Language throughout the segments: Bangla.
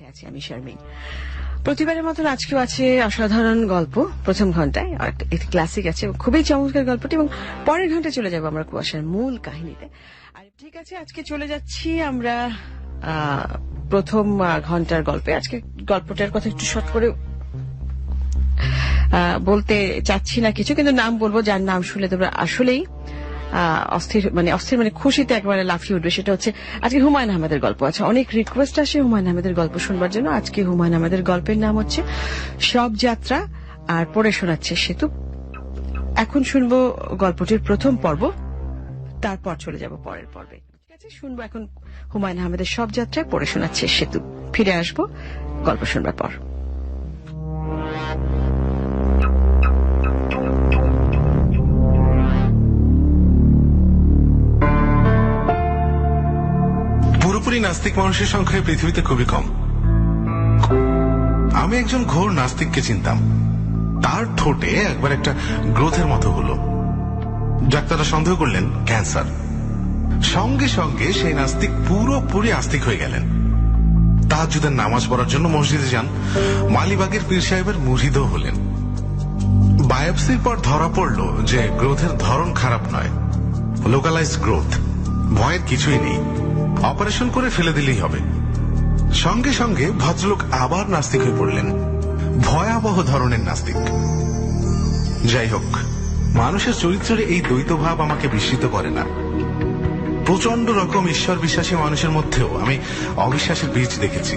সাথে আছি আমি শারমিন। প্রতিবারের মতন আজকেও আছে অসাধারণ গল্প প্রথম ঘন্টায়, আর একটি ক্লাসিক আছে, খুবই চমৎকার গল্পটি, এবং পরের ঘন্টায় চলে যাবো আমরা কুয়াশার মূল কাহিনীতে। আর ঠিক আছে, আজকে চলে যাচ্ছি আমরা প্রথম ঘন্টার গল্পে। আজকে গল্পটার কথা একটু শর্ট করে বলতে চাচ্ছি না কিছু, কিন্তু নাম বলবো যার নাম শুনলে তোমরা আসলেই অস্থির মানে খুশিতে একবারে লাফিয়ে উঠবে। সেটা হচ্ছে আজকে হুমায়ুন আহমেদের গল্প আছে। অনেক রিকোয়েস্ট আসে হুমায়ুন আহমেদের গল্প শুনবার জন্য। আজকে হুমায়ুন আহমেদের গল্পের নাম হচ্ছে সব যাত্রা, আর পড়ে শোনাচ্ছে সেতু। এখন শুনবো গল্পটির প্রথম পর্ব, তারপর চলে যাব পরের পর্বে। ঠিক আছে, শুনবো এখন হুমায়ুন আহমেদের সব যাত্রায়, পড়ে শোনাচ্ছে সেতু। ফিরে আসবো গল্প শুনবার পর। পুরোপুরি নাস্তিক মানুষের সংখ্যা পৃথিবীতে খুবই কম। আমি একজন ঘোর নাস্তিককে চিনতাম। তার ঠোঁটে একবার একটা গ্রোথের মতো হলো। ডাক্তাররা সন্দেহ করলেন ক্যান্সার। সঙ্গে সঙ্গে সেই নাস্তিক পুরোপুরি আস্তিক হয়ে গেলেন। তাহাজ্জুদের নামাজ পড়ার জন্য মসজিদে যান। মালিবাগের পীর সাহেবের মুরিদও হলেন। বায়োপসির পর ধরা পড়ল যে গ্রোথের ধরন খারাপ নয়, লোকালাইজড গ্রোথ। ভয়ের কিছুই নেই, অপারেশন করে ফেলে দিলেই হবে। সঙ্গে সঙ্গে ভদ্রলোক আবার নাস্তিক হয়ে পড়লেন, ভয়াবহ ধরনের নাস্তিক। যাই হোক, মানুষের চরিত্রের এই দ্বৈত ভাব আমাকে বিস্মিত করে না। প্রচন্ড রকম ঈশ্বর বিশ্বাসী মানুষের মধ্যেও আমি অবিশ্বাসের বীজ দেখেছি।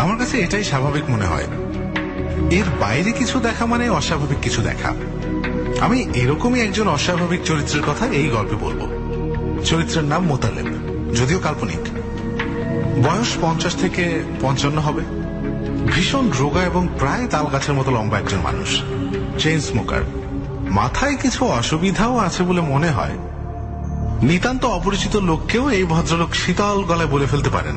আমার কাছে এটাই স্বাভাবিক মনে হয়। এর বাইরে কিছু দেখা মানে অস্বাভাবিক কিছু দেখা। আমি এরকমই একজন অস্বাভাবিক চরিত্রের কথা এই গল্পে বলবো। চরিত্রের নাম মোতালেব, যদিও কাল্পনিক। বয়স 50 থেকে 55 হবে। ভীষণ রোগা এবং প্রায় তাল গাছের মতো লম্বা একজন মানুষ। Chain smoker. মাথায় কিছু অসুবিধাও আছে বলে মনে হয়। নিতান্ত অপরিচিত লোককেও এই ভদ্রলোক শীতল গলায় বলে ফেলতে পারেন,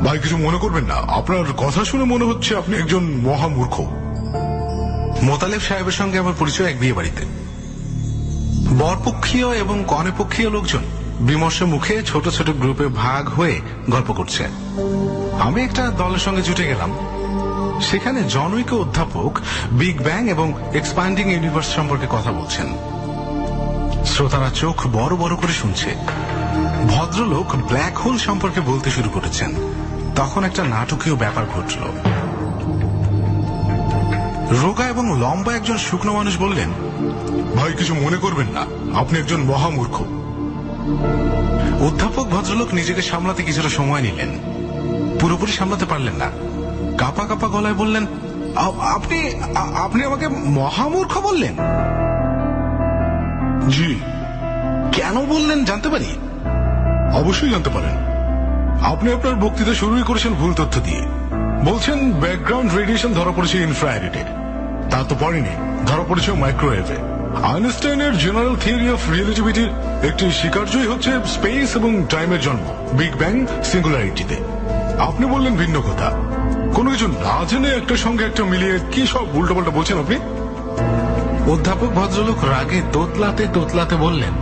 ভাই কিছু মনে করবেন না, আপনার কথা শুনে মনে হচ্ছে আপনি একজন মহামূর্খ। মোতালেব সাহেবের সঙ্গে আমার পরিচয় এক বিয়ে বাড়িতে। বরপক্ষীয় এবং কনেপক্ষীয় লোকজন বিমর্ষ মুখে ছোট ছোট গ্রুপে ভাগ হয়ে গল্প করছে। আমি একটা দলের সঙ্গে জুটে গেলাম। সেখানে জনৈক অধ্যাপক বিগ ব্যাং এবং এক্সপ্যান্ডিং ইউনিভার্স সম্পর্কে কথা বলছেন। শ্রোতারা চোখ বড় বড় করে শুনছে। ভদ্রলোক ব্ল্যাক হোল সম্পর্কে বলতে শুরু করেছেন। তখন একটা নাটকীয় ব্যাপার ঘটল। রোগা এবং লম্বা একজন শুকনো মানুষ বললেন, ভাই কিছু মনে করবেন না, আপনি একজন মহামূর্খ। অধ্যাপক ভদ্রলোক নিজেকে সামলাতে কিছুটা সময় নিলেন। পুরোপুরি সামলাতে পারলেন না। কাপা কাপা গলায় বললেন, আপনি আপনি আমাকে মহামূর্খ বললেন? জি। কেন বললেন জানতে পারি? অবশ্যই জানতে পারেন। আপনি আপনার বক্তৃতা শুরুই করেছেন ভুল তথ্য দিয়ে। বলছেন ব্যাকগ্রাউন্ড রেডিয়েশন ধরা পড়েছে ইনফ্রারেডে, তা তো পড়েনি, ধরা পড়েছে মাইক্রোওয়েভে। আইনস্টাইনের জেনারেল থিওরি অফ রিলেটিভিটির একটি স্বীকার্যই হচ্ছে স্পেস এবং টাইমের জন্ম বিগ ব্যাং সিঙ্গুলারিটিতে। আপনি বললেন ভিন্ন কথা। কোনো কিছু না জেনে একটার সঙ্গে একটা মিলিয়ে কি সব উল্টোপাল্টা বলছেন আপনি। অধ্যাপক ভদ্রলোক রাগে তোতলাতে তোতলাতে বললেন,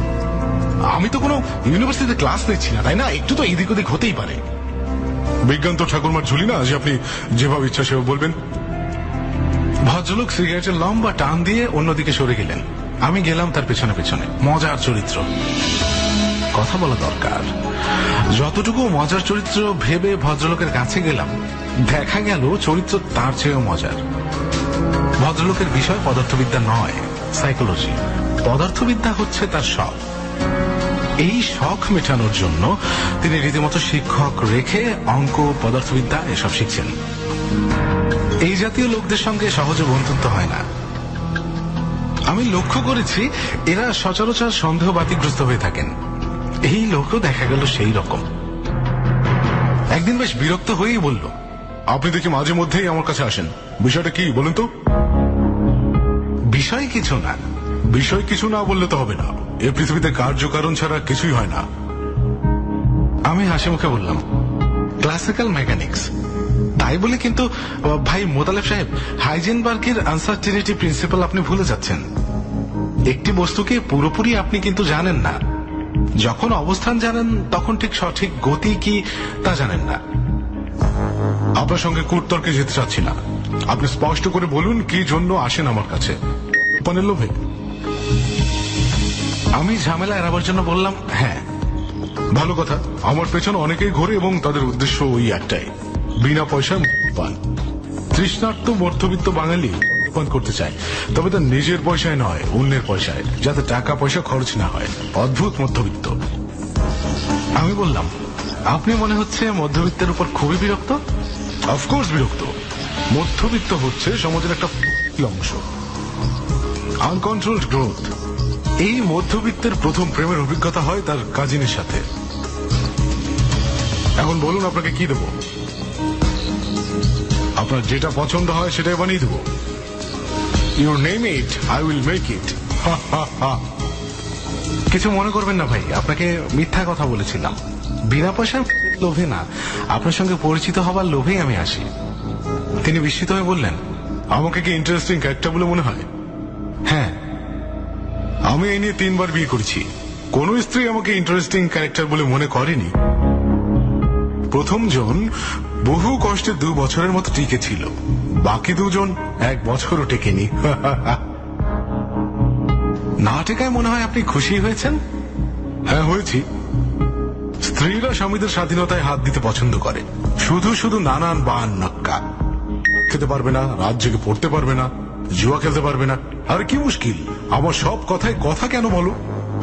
আমি তো কোনো ইউনিভার্সিটিতে ক্লাস নিচ্ছি না, তাই না? একটু তো এদিক ওদিক হতেই পারে। বিজ্ঞান তো ঠাকুরমার ঝুলি না যে আপনি যেভাবে ইচ্ছা সেভাবে বলবেন। ভদ্রলোক সিগারেটের লম্বা টান দিয়ে অন্যদিকে সরে গেলেন। আমি গেলাম তার পেছনে পেছনে। মজার চরিত্র, কথা বলা দরকার। যতটুকু মজার চরিত্র ভেবে ভদ্রলোকের কাছে গেলাম, দেখা গেল চরিত্র তার চেয়েও মজার। ভদ্রলোকের বিষয় পদার্থবিদ্যা নয়, সাইকোলজি। পদার্থবিদ্যা হচ্ছে তার শখ। এই শখ মেটানোর জন্য তিনি রীতিমতো শিক্ষক রেখে অঙ্ক, পদার্থবিদ্যা এসব শিখছেন। এই জাতীয় লোকদের সঙ্গে সহজে বন্ধুত্ব হয় না। আমি লক্ষ্য করেছি এরা সচরাচর সন্দেহ বাতিগ্রস্ত হয়ে থাকেন। এই লোকও দেখা গেল সেই রকম। একদিন বেশ বিরক্ত হয়েই বলল, আপনি দেখি মাঝে মধ্যেই আমার কাছে আসেন, বিষয়টা কি বলুন তো? বিষয় কিছু না। বিষয় কিছু না বললে তো হবে না। এ পৃথিবীতে কার্যকারণ ছাড়া কিছুই হয় না। আমি হাসি মুখে বললাম, ক্লাসিক্যাল মেকানিক্স। তাই বলে কিন্তু ভাই মোতালেব সাহেব, হাইজেনবার্গের আনসার্টেনিটি প্রিন্সিপাল আপনি ভুলে যাচ্ছেন। একটি বস্তুকে পুরোপুরি আপনি কিন্তু জানেন না। যখন অবস্থান জানেন তখন ঠিক সঠিক গতি কি তা জানেন না। আপনার সঙ্গে কুটতর্কে যেতে চাচ্ছি না। আপনি স্পষ্ট করে বলুন কি জন্য আসেন আমার কাছে। পানের লোভে? আমি ঝামেলা এড়াবার জন্য বললাম হ্যাঁ। ভালো কথা। আমার পেছনে অনেকেই ঘোরে এবং তাদের উদ্দেশ্য ওই একটাই, বিনা পয়সায় পান। তৃষ্ণার্ত মধ্যবিত্ত বাঙালি পান করতে চায়, তবে তার নিজের পয়সায় নয়, অন্যের পয়সায়, যাতে টাকা পয়সা খরচ না হয়। অদ্ভুত মধ্যবিত্ত। আমি বললাম আপনি মনে হচ্ছে মধ্যবিত্তের উপর খুবই বিরক্ত। অফকোর্স বিরক্ত। মধ্যবিত্ত হচ্ছে সমাজের একটা অংশ, আনকন্ট্রোলড গ্রোথ। এই মধ্যবিত্তের প্রথম প্রেমের অভিজ্ঞতা হয় তার কাজিনের সাথে। এখন বলুন আপনাকে কি দেব? আপনার যেটা পছন্দ হয় সেটাই বানিয়ে দেব। You name it, I will make it. কিছু মনে করবেন না ভাই, আপনাকে মিথ্যা কথা বলেছিলাম। বিনা পয়সার লোভে না, আপনার সঙ্গে পরিচিত হবার লোভেই আমি আসি। তিনি বিস্মিত হয়ে বললেন, আমাকে কি ইন্টারেস্টিং ক্যারেক্টার বলে মনে হয়? হ্যাঁ। আমি এই নিয়ে 3 বার বিয়ে করেছি, কোন স্ত্রী আমাকে ইন্টারেস্টিং ক্যারেক্টার বলে মনে করেনি। প্রথম জন বহু কষ্টে 2 বছরের মতো টিকে ছিল, বাকি 2 জন 1 বছরও টেকেনি। না টেকায় মনে হয় আপনি খুশি হয়েছেন। হ্যাঁ, হয়েছি। স্ত্রীরা স্বামীদের স্বাধীনতায় হাত দিতে পছন্দ করে, শুধু শুধু নানান বান নক্কা। খেতে পারবে না, রাত জেগে পড়তে পারবে না, জুয়া খেলতে পারবে না। আর কি মুশকিল, আমার সব কথায় কথা কেন বলো?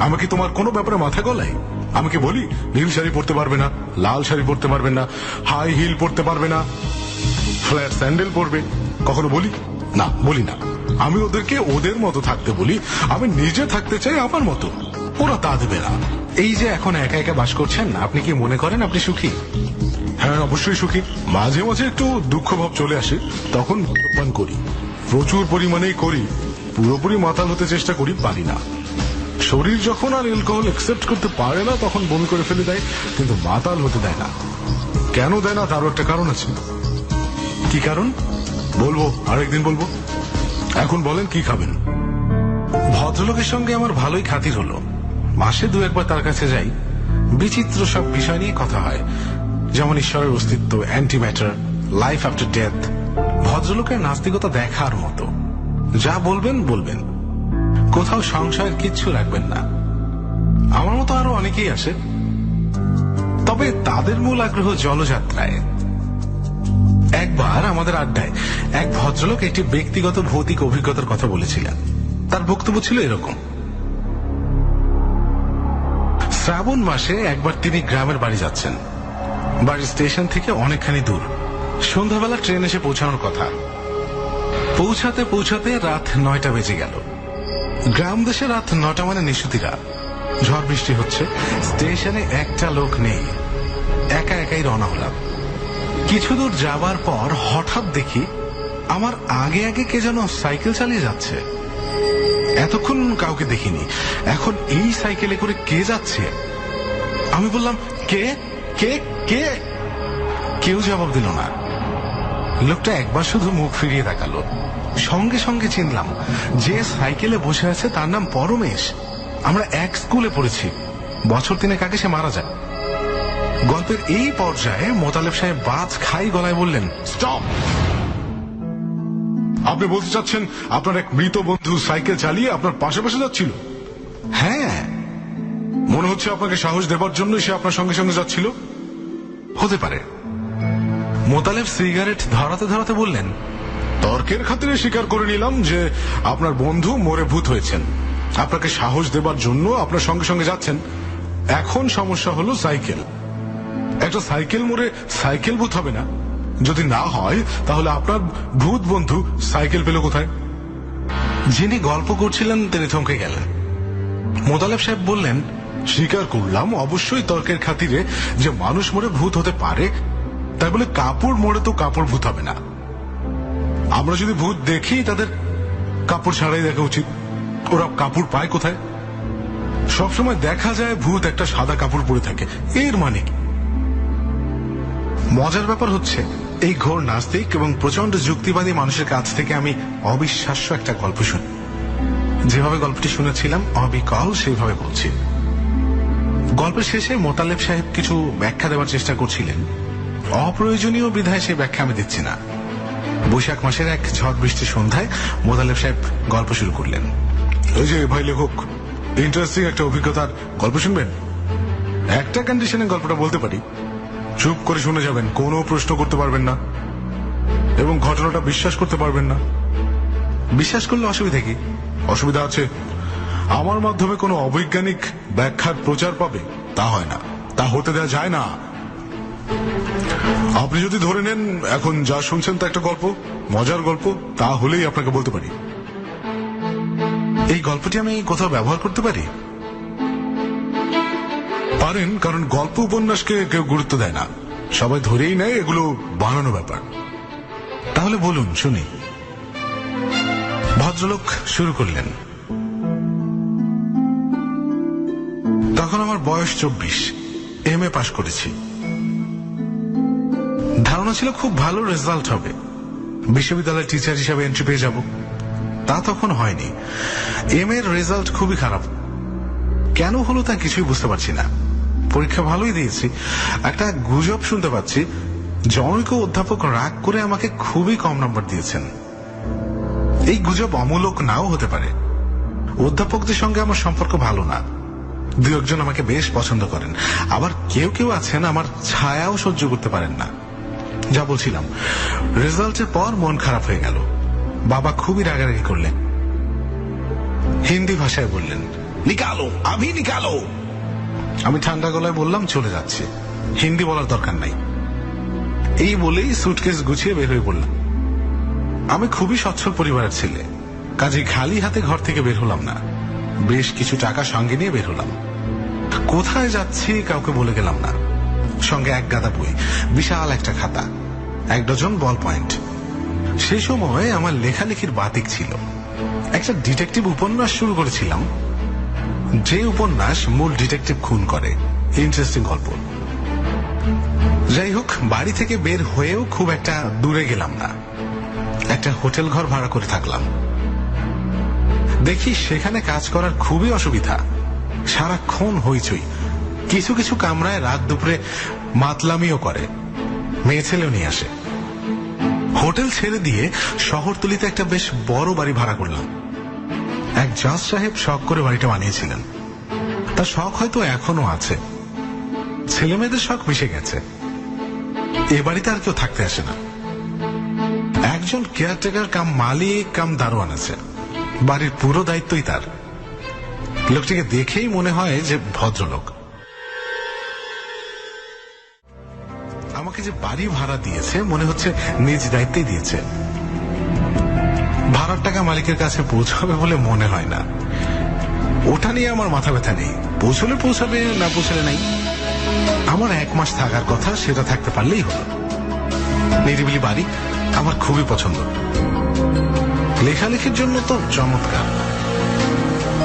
আমাকে তোমার কোনো ব্যাপারে মাথা গলায়? আমাকে বলি নীল শাড়ি পরতে পারবে না, লাল শাড়ি পরতে পারবে না, হাই হিল পরতে পারবে না, ফ্ল্যাট স্যান্ডেল পরবে? কখনো বলি? না, বলি না। আমি ওদেরকে ওদের মতো থাকতে বলি, আমি নিজে থাকতে চাই আমার মতো। ওরা তা দেবে না। এই যে এখন একা একা বাস করছেন, আপনি কি মনে করেন আপনি সুখী? হ্যাঁ, অবশ্যই সুখী। মাঝে মাঝে একটু দুঃখ ভাব চলে আসে, তখন পান করি, প্রচুর পরিমাণেই করি। পুরোপুরি মাতাল হতে চেষ্টা করি, পারি না। শরীর যখন আর অ্যালকোহল অ্যাকসেপ্ট করতে পারে না, তখন বমি করে ফেলে দেয়, কিন্তু মাতাল হতে দেয় না। কেন দেয় না তারও একটা কারণ আছে। কি কারণ? বলবো, আরেকদিন বলবো। এখন বলেন কি খাবেন? ভদ্রলোকের সঙ্গে আমার ভালোই খাতির হলো। মাসে 2-1 বার তার কাছে যাই। বিচিত্র সব বিষয় নিয়ে কথা হয়, যেমন ঈশ্বরের অস্তিত্ব, anti matter, life after death. ভদ্রলোকের নাস্তিকতা দেখার মতো। যা বলবেন বলবেন, কোথাও সংশয়ের কিচ্ছু রাখবেন না। আমার মতো আরো অনেকেই আসে, তবে তাদের মূল আগ্রহ জলযাত্রায়। একবার আমাদের আড্ডায় এক ভদ্রলোক একটি ব্যক্তিগত ভৌতিক অভিজ্ঞতার কথা বলেছিলেন। তার বক্তব্য ছিল এরকম: শ্রাবণ মাসে একবার তিনি গ্রামের বাড়ি যাচ্ছেন। বাড়ির স্টেশন থেকে অনেকখানি দূর। সন্ধ্যাবেলা ট্রেন এসে পৌঁছানোর কথা। পৌঁছাতে পৌঁছাতে রাত 9টা বেজে গেল। গ্রাম দেশে রাত 9টা মানে নিশুতিরা। ঝড় বৃষ্টি হচ্ছে, স্টেশনে একটা লোক নেই। একা একাই রওনা হলাম। কিছু দূর যাবার পর হঠাৎ দেখি আমার আগে আগে কে যেন সাইকেল চালিয়ে যাচ্ছে। এতক্ষণ কাউকে দেখিনি, এখন এই সাইকেলে করে কে যাচ্ছে? আমি বললাম, কে কে কে? কেউ জবাব দিল না। লোকটা একবার শুধু মুখ ফিরিয়ে তাকালো। সঙ্গে সঙ্গে চিনলাম, যে সাইকেলে বসে আছে তার নাম পরমেশ। আমরা এক স্কুলে পড়েছি। বছর 3 আগে সে মারা যায়। গল্পের এই পর্যায়ে মোতালেব সাহেব বাজ খাই গলায় বললেন, স্টপ। আপনি বলতে চাচ্ছেন আপনার এক মৃত বন্ধু সাইকেল চালিয়ে আপনার পাশে পাশে যাচ্ছিল? হ্যাঁ। মনে হচ্ছে আপনাকে সাহস দেবার জন্য সে আপনার সঙ্গে সঙ্গে যাচ্ছিল। হতে পারে। মোতালেব সিগারেট ধরাতে ধরাতে বললেন, তর্কের খাতিরে স্বীকার করে নিলাম যে আপনার বন্ধু মরে ভূত হয়েছেন। আপনাকে সাহস দেবার জন্য আপনার সঙ্গে সঙ্গে যাচ্ছেন। এখন সমস্যা হলো সাইকেল। একটা সাইকেল মরে সাইকেল ভূত হবে না? যদি না হয় তাহলে আপনার ভূত বন্ধু সাইকেল পেল কোথায়? যিনি গল্প করছিলেন তিনি থমকে গেলেন। মোতালেব সাহেব বললেন, স্বীকার করলাম অবশ্যই তর্কের খাতিরে যে মানুষ মরে ভূত হতে পারে, তাই বলে কাপড় মরে তো কাপড় ভূত হবে না। আমরা যদি ভূত দেখি তাদের কাপড় ছাড়াই দেখা উচিত। ওরা কাপড় পায় কোথায়? সবসময় দেখা যায় ভূত একটা সাদা কাপড় পরে থাকে, এর মানে কি? মজার ব্যাপার হচ্ছে, এই ঘোর নাস্তিক এবং প্রচন্ড যুক্তিবাদী মানুষের কাছ থেকে আমি অবিশ্বাস্য একটা গল্প শুনি। যেভাবে গল্পটি শুনেছিলাম অবিকল সেইভাবে বলছি। গল্পের শেষে মোতালেব সাহেব কিছু ব্যাখ্যা দেওয়ার চেষ্টা করছিলেন। অপ্রয়োজনীয় বিধায় সেই ব্যাখ্যা আমি দিচ্ছি না। বৈশাখ মাসের এক ঝড় বৃষ্টির সন্ধ্যায় মোতালেব সাহেব গল্প শুরু করলেন। ওই যে ভাই লেখক, ইন্টারেস্টিং একটা অভিজ্ঞতার গল্প শুনবেন? একটা কন্ডিশনে গল্পটা বলতে পারি, চুপ করে শুনে যাবেন, কোনো প্রশ্ন করতে পারবেন না এবং ঘটনাটা বিশ্বাস করতে পারবেন না। বিশ্বাস করলে অসুবিধা কি? অসুবিধা আছে, আমার মাধ্যমে কোনো অবৈজ্ঞানিক ব্যাখ্যার প্রচার পাবে তা হয় না, তা হতে দেওয়া যায় না। আপনি যদি ধরে নেন এখন যা শুনছেন তা একটা গল্প, মজার গল্প, তাহলেই আপনাকে বলতে পারি। এই গল্পটি আমি কোথাও ব্যবহার করতে পারি? পারেন, কারণ গল্প উপন্যাসকে কেউ গুরুত্ব দেয় না, সবাই ধরেই নেয় এগুলো বানানো ব্যাপার। তাহলে বলুন শুনি। ভদ্রলোক শুরু করলেন। তখন আমার বয়স 24, MA পাশ করেছি। ধারণা ছিল খুব ভালো রেজাল্ট হবে, বিশ্ববিদ্যালয়ের টিচার হিসাবে এন্ট্রি পেয়ে যাব। তা তখন হয়নি। MA এর রেজাল্ট খুবই খারাপ। কেন হলো তা কিছুই বুঝতে পারছি না। পরীক্ষা ভালোই দিয়েছি। একটা গুজব শুনতে পাচ্ছি, জনৈক অধ্যাপক রাগ করে আমাকে খুবই কম নম্বর দিয়েছেন। এই গুজব অমূলক নাও হতে পারে। অধ্যাপকদের সঙ্গে আমার সম্পর্ক ভালো না। দু একজন আমাকে বেশ পছন্দ করেন, আবার কেউ কেউ আছেন আমার ছায়াও সহ্য করতে পারেন না। যা বলছিলাম, রেজাল্টের পর মন খারাপ হয়ে গেল। বাবা খুবই রাগারাগি করলেন, হিন্দি ভাষায় বললেন, নিকালো আভি নিকালো। আমি ঠান্ডা গলায় বললাম, চলে যাচ্ছে, হিন্দি বলার দরকার নাই। এই বলেই সুটকেস গুছিয়ে বের হয়ে পড়লাম। আমি খুবই সচ্ছল পরিবারের ছেলে, কাজেই খালি হাতে ঘর থেকে বের হলাম না। বেশ কিছু টাকা সঙ্গে নিয়ে বের হলাম। কোথায় যাচ্ছি কাউকে বলে গেলাম না। সঙ্গে এক গাদা বই, বিশাল একটা খাতা, 1 ডজন বল পয়েন্ট। সেই সময় আমার লেখালেখির বাতিক ছিল। একটা ডিটেকটিভ উপন্যাস শুরু করেছিলাম, যে উপন্যাস মূল ডিটেকটিভ খুন করে। ইন্টারেস্টিং গল্প। যাই হোক, বাড়ি থেকে বের হয়েও খুব একটা দূরে গেলাম না। একটা হোটেল ঘর ভাড়া করে থাকলাম। দেখি সেখানে কাজ করার খুবই অসুবিধা। সারাক্ষণ হইচই। কিছু কিছু কামরায় রাত দুপুরে মাতলামিও করে, মেয়ে ছেলেও নিয়ে আসে। হোটেল ছেড়ে দিয়ে শহরতলিতে একটা বেশ বড় বাড়ি ভাড়া করলাম। এক জাজ সাহেব শখ করে বাড়িটা বানিয়েছিলেন। তার শখ হয়তো এখনো আছে। ছেলে মেয়েদের শখ মিশে গেছে। এ বাড়িতে আর কেউ থাকতে আসে না। একজন কেয়ারটেকার কাম মালিক কাম দারোয়ান আছে। বাড়ির পুরো দায়িত্বই তার। লোকটিকে দেখেই মনে হয় যে ভদ্রলোক। আমাকে যে বাড়ি ভাড়া দিয়েছে মনে হচ্ছে নিজ দায়িত্বেই দিয়েছে। ভাড়ার টাকা মালিকের কাছে পৌঁছাবে বলে মনে হয় না। ওটা নিয়ে আমার মাথা ব্যথা নেই। পৌঁছলে পৌঁছাবে, না পৌঁছলে নাই। আমার 1 মাস থাকার কথা, সেটা থাকতে পারলেই হলো। নিরিবিলি বাড়ি আমার খুবই পছন্দ। লেখালেখির জন্য তো চমৎকার।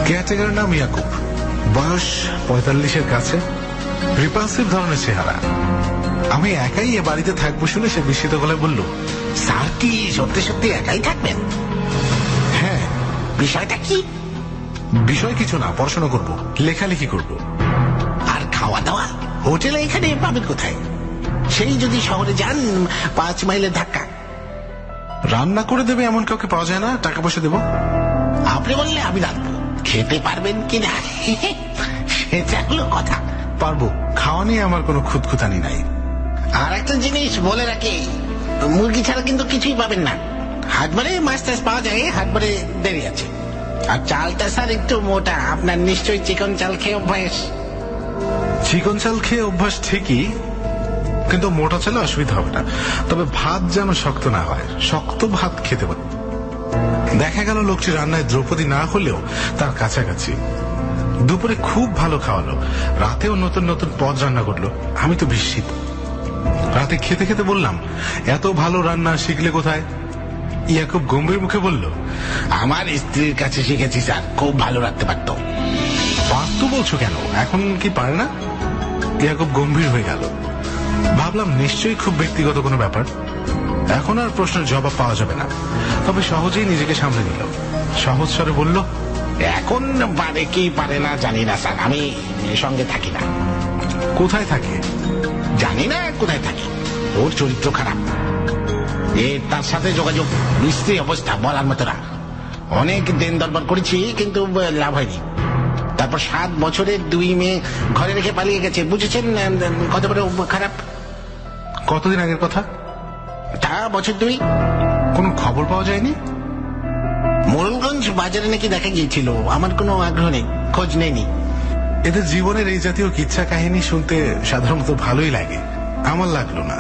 কেয়ারটেকারের নাম ইয়াকুব, বয়স 45-এর কাছে, রিপালসিভ ধরনের চেহারা। আমি একাই এ বাড়িতে থাকবো শুনে সে বিস্মিত গলায় বলল, স্যার কি সত্যি সত্যি একাই থাকবেন? হ্যাঁ। বিষয়টা কি? বিষয় কিছু না, পড়াশোনা করব, লেখালেখি করব। আর খাওয়া দাওয়া হোটেলে এখানে পাবেন কোথায়? সেই যদি শহরে যান 5 মাইলের ধাক্কা। রান্না করে দেবে এমন কাউকে পাওয়া যায় না, টাকা পয়সা দেবো। আপনি বললে আমি রাখবো, খেতে পারবেন কিনা সেটা হলো কথা। পারবো, খাওয়া নিয়ে আমার কোনো খুঁতখুতানি নাই। আর একটা জিনিস বলে রাখি, মুরগি ছাড়া কিন্তু কিছুই পাবেন না। হাটবারে মাছ টাছ পাওয়া যায়, হাটবারে দেরি আছে। আর চালটা স্যার একটু মোটা, আপনার নিশ্চয়ই চিকন চাল খেয়ে অভ্যাস। চিকন চাল খেয়ে অভ্যাস ঠিকই, কিন্তু মোটা চালে অসুবিধা হবে না। তবে ভাত যেন শক্ত না হয়, শক্ত ভাত খেতে পারে। দেখা গেল লোকটি রান্নায় দ্রৌপদী না হলেও তার কাছাকাছি। দুপুরে খুব ভালো খাওয়ালো, রাতেও নতুন নতুন পদ রান্না করলো। আমি তো বিস্মিত। রাতে খেতে খেতে বললাম, এত ভালো রান্না শিখলে কোথায়? ইয়াকুব গম্ভীর মুখে বলল, আমার স্ত্রীর কাছে শিখেছি স্যার, খুব ভালো রাখতে পারতো। পারতো বলছো কেন, এখন কি পারে না? ইয়াকুব গম্ভীর হয়ে গেল। ভাবলাম নিশ্চয়ই খুব ব্যক্তিগত কোনো ব্যাপার। এখন আর প্রশ্নের জবাব পাওয়া যাবে না। তবে সহজেই নিজেকে সামলে নিল। সহজ স্বরে বলল, এখন পারে কি পারে না জানি না স্যার, আমি সঙ্গে থাকি না। কোথায় থাকে? জানি না কোথায় থাকি, ওর চরিত্র খারাপ। তার সাথে যোগাযোগ বিশ্রী অবস্থা, বলার মতো না। অনেক দিন দরবার করেছি, কিন্তু লাভ হয়নি। তারপর 7 বছরের 2 মেয়ে ঘরে রেখে পালিয়ে গেছে। বুঝেছেন কত বড় খারাপ? কতদিন আগের কথা? তা বছর 2। কোনো খবর পাওয়া যায়নি? মোড়লগঞ্জ বাজারে নাকি দেখা গিয়েছিল। আমার কোনো আগ্রহ নেই, খোঁজ নেইনি। এদের জীবনের এই জাতীয় কিচ্ছা কাহিনী শুনতে সাধারণত ভালোই লাগে, আমার লাগলো না।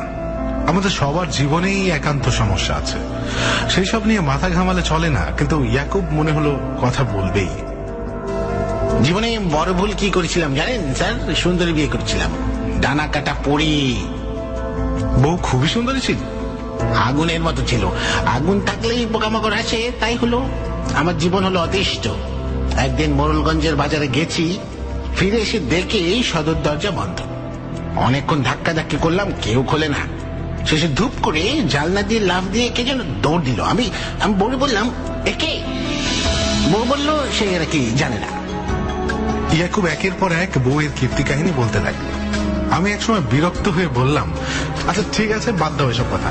আমাদের সবার জীবনেই একান্ত সমস্যা আছে, সেই সব নিয়ে মাথা ঘামালে চলে না। কিন্তু ইয়াকুব মনে হলো কথা বলবেই। জীবনে বড় ভুল কি করেছিলাম জানেন স্যার? সুন্দরী বিয়ে করেছিলাম, ডানা কাটা পড়ি। বউ খুবই সুন্দরী ছিল, আগুনের মতো ছিল। আগুন থাকলেই পোকামাকড় আসে, তাই হলো। আমার জীবন হলো অতিষ্ঠ। একদিন মোড়লগঞ্জের বাজারে গেছি, ফিরে এসে দেখি সদর দরজা বন্ধ। অনেকক্ষণ ধাক্কা ধাক্কি করলাম, কেউ খোলে না। শেষে ধূপ করে জানলা দিয়ে লাফ দিয়ে কে যেন দৌড় দিল। আমি বউ বললাম, একে? বউ বললো সে এরা কি জানে না। ইয়াকুব একের পর এক বউয়ের কীর্তি কাহিনী বলতে লাগলো। আমি একসময় বিরক্ত হয়ে বললাম, আচ্ছা ঠিক আছে, বাদ দাও এসব কথা।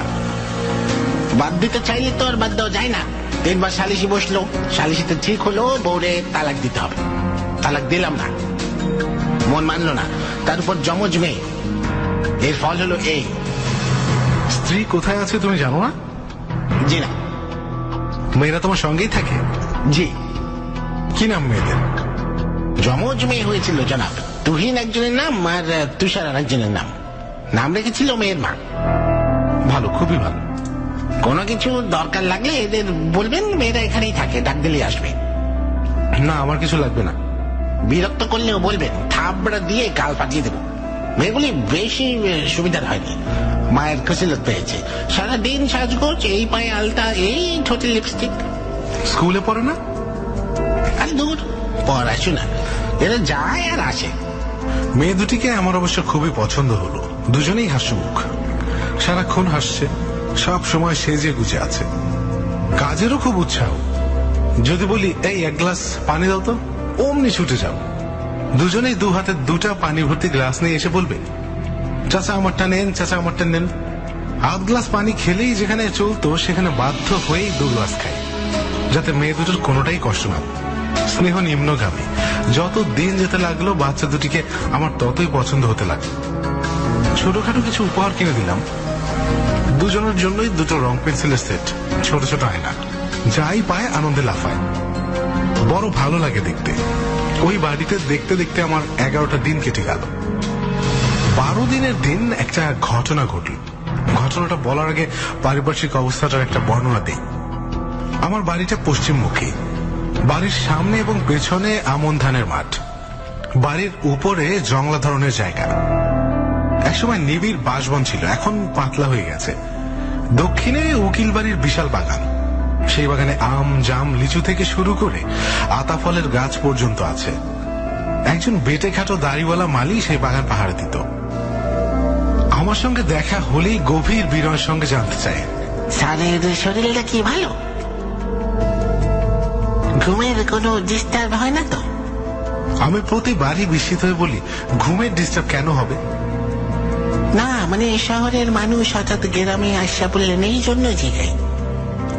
বাদ দিতে চাইলে তো আর বাদ দেওয়া যায় না। 3 বার সালিশি বসলো, সালিশিতে ঠিক হলো বউরে তালাক দিতে হবে। তালাক দিলাম না, মন মানলো না। তার উপর যমজ মেয়ে। এর ফল হলো এই। স্ত্রী কোথায় আছে তুমি জানো না? জি না। মেয়েরা তোমার সঙ্গেই থাকে? জি। কি নাম মেয়েদের? যমজ মেয়ে হয়েছিল জনাব। তুহিন একজনের নাম আর তুষার আর একজনের নাম। নাম রেখেছিল মেয়ের মা। ভালো, খুবই ভালো। কোনো কিছু দরকার লাগলে এদের বলবেন, মেয়েরা এখানেই থাকে, ডাক দিলেই আসবে। না, আমার কিছু লাগবে না। বিরক্ত করলেও বলবেন, থাবড়া দিয়ে গাল পাঠিয়ে দেবো। মেয়েগুলি বেশি সুবিধার হয়নি। মায়ের খসিলত পেয়েছে। সারাদিন সাজগোজ, এই পায়ে আলতা, এই ঠোঁটে লিপস্টিক। স্কুলে পড়ে না? আর দূর, পড়াশোনা। এরা যায় আর আসে। মেয়ে দুটিকে আমার অবশ্য খুবই পছন্দ হলো। দুজনেই হাস্যমুখ, সারাক্ষণ হাসছে, সব সময় সেজে গুজে আছে। কাজেরও খুব উৎসাহ। যদি বলি এই 1 গ্লাস পানি দাও তো, অমনি ছুটে যাও। দুজনেই 2 হাতে 2টা পানি ভর্তি গ্লাস নিয়ে এসে বলবে, চাচা আমারটা নেন, চাচা আমারটা নেন। 1/2 গ্লাস পানি খেলেই যেখানে চলতো, সেখানে বাধ্য হয়েই 2 গ্লাস খাই, যাতে মেয়ে দুটোর কোনোটাই কষ্ট না। স্নেহ নিম্নগামী। যত দিন যেতে লাগলো, বাচ্চা দুটিকে আমার ততই পছন্দ হতে লাগলো। ছোটখাটো কিছু উপহার কিনে দিলাম। দুজনের জন্যই 2টো রং পেন্সিলের সেট, ছোট ছোট আয়না। যাই পায় আনন্দে লাফায়। বড় ভালো লাগে দেখতে। ওই বাড়িতে দেখতে দেখতে আমার 11টা দিন কেটে গেল। 12 দিনের দিন একটা ঘটনা ঘটল। ঘটনাটা বলার আগে পারিপার্শ্বিক অবস্থাটার একটা বর্ণনা দেই। আমার বাড়িটা পশ্চিমমুখী। বাড়ির সামনে এবং পেছনে আমন ধানের মাঠ। বাড়ির উপরে জংলা ধরনের জায়গা। একসময় নিবিড় বাঁশবন ছিল, এখন পাতলা হয়ে গেছে। দক্ষিণে উকিল বাড়ির বিশাল বাগান। সেই বাগানে আম, জাম, লিচু থেকে শুরু করে আতা ফলের গাছ পর্যন্ত আছে। একজন বেটে খাটো দাড়িওয়ালা মালি সেই বাগান পাহারা দিত। আমার সঙ্গে দেখা হলেই গভীর বিনয়ের সঙ্গে জানতে চায়, স্যারের শরীরটা কি ভালো? ঘুমের কোনো ডিস্টার্ব হয় না তো? আমি প্রতিবারই বিস্মিত হয়ে বলি, ঘুমের ডিস্টার্ব কেন হবে? না, মানে শহরের মানুষ হঠাৎ গ্রামে আসা বললেন, এই জন্য জিগাই।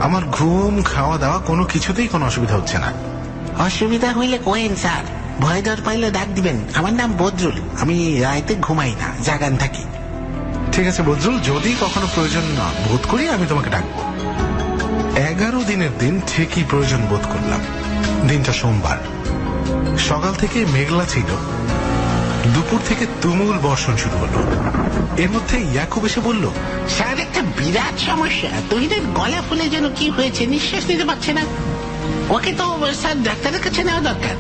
আমার ঘুম, খাওয়া দাওয়া কোনো কিছুতেই কোনো অসুবিধা হচ্ছে না। অসুবিধা হইলে কোয়েন স্যার, ভয় ডর পাইলে ডাক দিবেন। আমার নাম বদরুল, আমি রাতে ঘুমাই না, জাগান থাকি। ঠিক আছে বদরুল, যদি কখনো প্রয়োজন না বোধ করি আমি তোমাকে ডাকবো। 11 দিনের দিন ঠিকই প্রয়োজন বোধ করলাম। দিনটা সোমবার। সকাল থেকে মেঘলা ছিল। দুপুর থেকে তুমুল বর্ষণ শুরু হলো। এর মধ্যে ইয়াকুব এসে বলল, স্যার একটা বিরাট সমস্যা। তহিদের গলা ফুলে যেন কি হয়েছে, নিঃশ্বাস নিতে পারছে না। ওকে তো স্যার ডাক্তারের কাছে নেওয়া দরকার।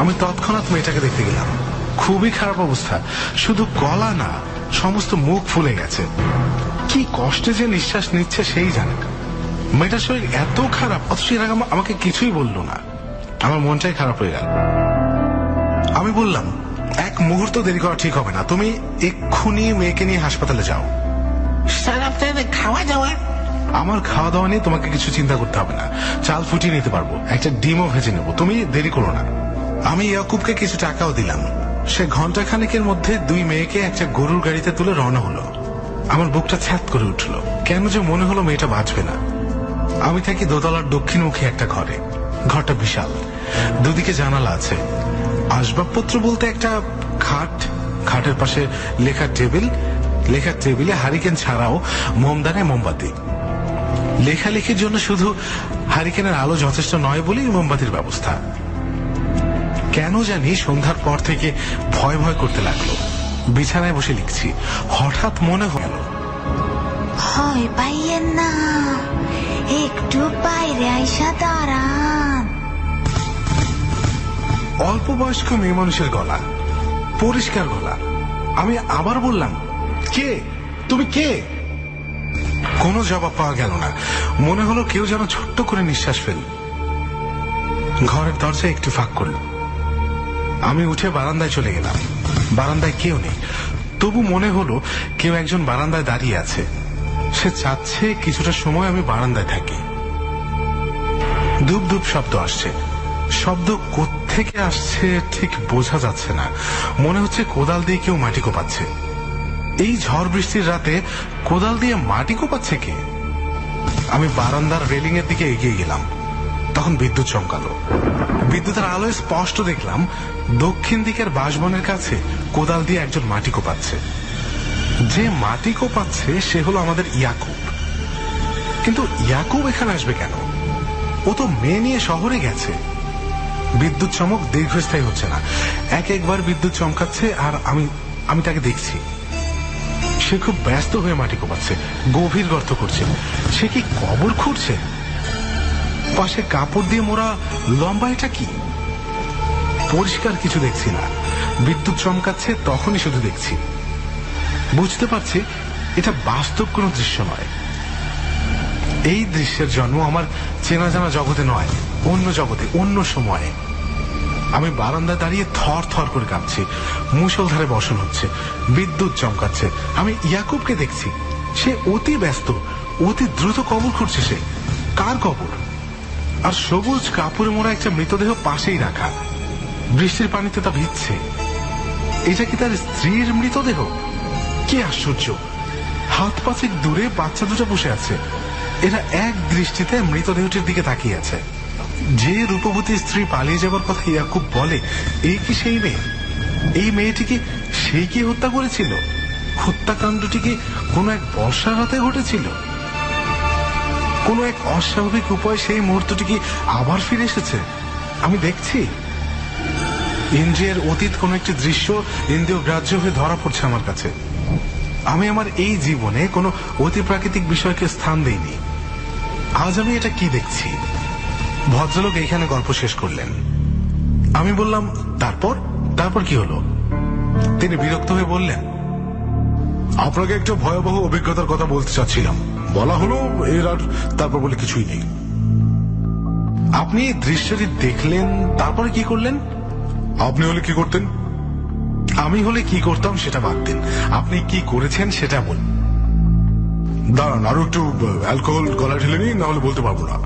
আমি তৎক্ষণাৎ মেয়েটাকে দেখতে গেলাম। খুবই খারাপ অবস্থা। শুধু গলা না, সমস্ত মুখ ফুলে গেছে। কি কষ্টে যে নিঃশ্বাস নিচ্ছে সেই জানে। মেয়েটার শরীর এত খারাপ, অথচ এর আগে আমাকে কিছুই বললো না। আমার মনটাই খারাপ হয়ে গেল। আমি বললাম, 1 মুহূর্ত দেরি করা ঠিক হবে না, তুমি এক্ষুনি মেয়েকে নিয়ে হাসপাতালে যাও। স্যার আপনাদের খাওয়া দাওয়া? আমার খাওয়া দাওয়া নিয়ে তোমাকে কিছু চিন্তা করতে হবে না। চাল ফুটিয়ে নিতে পারবো, একটা ডিমও ভেজে নেবো, তুমি দেরি করো না। আমি ইয়াকুবকে কিছু টাকাও দিলাম। সে ঘন্টাখানেকের মধ্যে 2 মেয়েকে একটা গরুর গাড়িতে তুলে রওনা হলো। আমার বুকটা ছ্যাত করে উঠলো। কেন যে মনে হলো মেয়েটা বাঁচবে না। আমি থাকি দোতলার দক্ষিণমুখী একটা ঘরে। ঘরটা বিশাল, দুদিকে জানালা আছে। আসবাবপত্র বলতে একটা খাট, খাটের পাশে লেখার টেবিল, লেখার টেবিলে হারিকেন ছাড়াও মোমদানে মোমবাতি। লেখালেখির জন্য শুধু হারিকেনের আলো যথেষ্ট নয় বলেই মোমবাতির ব্যবস্থা। কেন জানি সন্ধ্যার পর থেকে ভয় ভয় করতে লাগলো। বিছানায় বসে লিখছি, হঠাৎ মনে হলো ভয় পাইয়েন না, একটু বাইরে আইসা দাঁড়ান। অল্প বয়স্ক মেয়ে মানুষের গলা, পরিষ্কার গলা। আমি আবার বললাম, কে তুমি, কে? কোনো জবাব পাওয়া গেল না। মনে হলো কেউ যেন ছোট্ট করে নিঃশ্বাস ফেলল। ঘরের দরজা একটু ফাঁক করল। আমি উঠে বারান্দায় চলে গেলাম। বারান্দায় কেউ নেই, তবু মনে হলো কেউ একজন বারান্দায় দাঁড়িয়ে আছে। সে চাচ্ছে কিছুটা সময় আমি বারান্দায় থাকি। ধূপ ধূপ শব্দ আসছে। শব্দ কোত্থেকে আসছে ঠিক বোঝা যাচ্ছে না। মনে হচ্ছে কোদাল দিয়ে কেউ মাটি কোপাচ্ছে। এই ঝড় বৃষ্টির রাতে কোদাল দিয়ে মাটি কোপাচ্ছে কে? আমি বারান্দার রেলিং এর দিকে এগিয়ে গেলাম। তখন বিদ্যুৎ চমকালো। বিদ্যুতের আলোয় স্পষ্ট দেখলাম দক্ষিণ দিকের বাঁশবনের কাছে কোদাল দিয়ে একজন মাটি কোপাচ্ছে। যে মাটি কোপাচ্ছে সে হলো আমাদের ইয়াকুব। কিন্তু ইয়াকুব এখানে আসবে কেন? ও তো মেয়ে নিয়ে শহরে গেছে। বিদ্যুৎ চমক দীর্ঘস্থায়ী হচ্ছে না। একবার বিদ্যুৎ চমকাচ্ছে আর আমি তাকে দেখছি। সে খুব ব্যস্ত হয়ে মাটি কোপাচ্ছে, গভীর গর্ত করছে। সে কি কবর খুঁড়ছে? পাশে কাপড় দিয়ে মোড়া লম্বা এটা কি? পরিষ্কার কিছু দেখছি না। বিদ্যুৎ চমকাচ্ছে, তখনই শুধু দেখছি। বুঝতে পারছি এটা বাস্তব কোনো দৃশ্য নয়। এই দৃশ্যের জন্ম আমার চেনা জানা জগতে নয়, অন্য জগতে, অন্য সময়ে। আমি বারান্দায় দাঁড়িয়ে থর থর করে কাঁপছি। মুষলধারে বর্ষণ হচ্ছে, বিদ্যুৎ চমকাচ্ছে। আমি ইয়াকুবকে দেখছি। সে অতি ব্যস্ত, অতি দ্রুত কবর খুঁড়ছে। সে কার কবর? আর সবুজ কাপড়ে মোড়া একটা মৃতদেহ পাশেই রাখা। বৃষ্টির পানিতে তা ভিজছে। এটা কি তার স্ত্রীর মৃতদেহ? কি আশ্চর্য! হাত পাঁচেক দূরে বাচ্চা দুটো বসে আছে। এরা এক দৃষ্টিতে মৃতদেহটির দিকে তাকিয়ে আছে। যে রূপবতী স্ত্রী পালিয়ে যাবার কথা ইয়াকুব বলে, এই কি সেই মেয়ে? এই মেয়েটি কি সেই কি হত্যা করেছিল? হত্যাকাণ্ডটি কি কোনো এক বর্ষার রাতে ঘটেছিল? কোনো এক অস্বাভাবিক উপায় সেই মুহূর্তটি কি আবার ফিরে এসেছে? আমি দেখছি ইন্দ্রিয়ের অতীত কোন একটি দৃশ্য ইন্দ্রিয় গ্রাহ্য হয়ে ধরা পড়ছে আমার কাছে। আমি আমার এই জীবনে কোনো অতি প্রাকৃতিক বিষয়কে স্থান দেইনি। আজ আমি এটা কি দেখছি? ভদ্রলোক এইখানে গল্প শেষ করলেন। আমি বললাম, তারপর কি হলো? তিনি বিরক্ত হয়ে বললেন, আপনাকে একটা ভয়াবহ অভিজ্ঞতার কথা বলতে চাচ্ছিলাম। বলা হলো, এর আর তারপর বলে কিছুই নেই। আপনি এই দৃশ্যটি দেখলেন, তারপরে কি করলেন? আপনি হলে কি করতেন? আমি হলে কি করতাম সেটা বাদ দিন, আপনি কি করেছেন সেটা বলুন। দাঁড়ান, আরো একটু অ্যালকোহল গলায় ঢেলে নিই, না হলে বলতে পারবো না।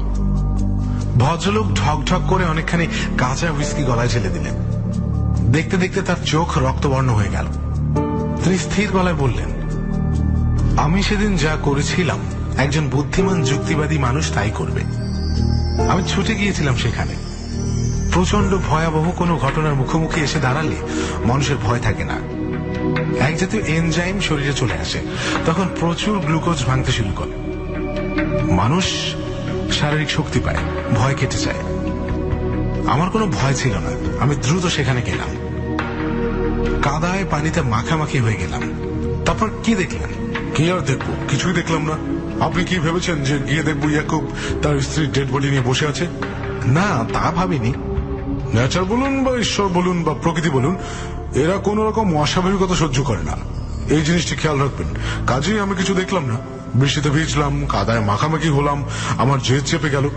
ভদ্রলোক ঢক ঢক করে অনেকখানি কাঁচা হুইস্কি গলায় ঢেলে দিলেন। দেখতে দেখতে তার চোখ রক্তবর্ণ হয়ে গেল। তিনি স্থির গলায় বললেন, আমি সেদিন যা করেছিলাম একজন বুদ্ধিমান যুক্তিবাদী মানুষ তাই করবে। আমি ছুটে গিয়েছিলাম সেখানে। প্রচন্ড ভয়াবহ কোনো ঘটনার মুখোমুখি এসে দাঁড়ালে মানুষের ভয় থাকে না। এক জাতীয় এনজাইম শরীরে চলে আসে, তখন প্রচুর গ্লুকোজ ভাঙতে শুরু করে। মানুষ শারীরিক শক্তি পায়, ভয় কেটে যায়। আমার কোনো ভয় ছিল না। আমি দ্রুত সেখানে গেলাম। কাদায় পানিতে মাখামাখি হয়ে গেলাম। তারপর কি দেখলেন? কি আর দেখবো? কিছুই দেখলাম না। আপনি কি ভেবেছেন যে গিয়ে দেখবো ইয়াকুব তার স্ত্রীর ডেড বডি নিয়ে বসে আছে? না, তা ভাবিনি। নেচার বলুন বা ঈশ্বর বলুন বা প্রকৃতি বলুন, এরা কোন রকম অস্বাভাবিকতা সহ্য করে না। এই জিনিসটি খেয়াল রাখবেন। কাজেই আমি কিছু দেখলাম না। বৃষ্টিতে ভিজলাম, কাদায় মাখামাখি হলাম, আমার জেদ চেপে গেল।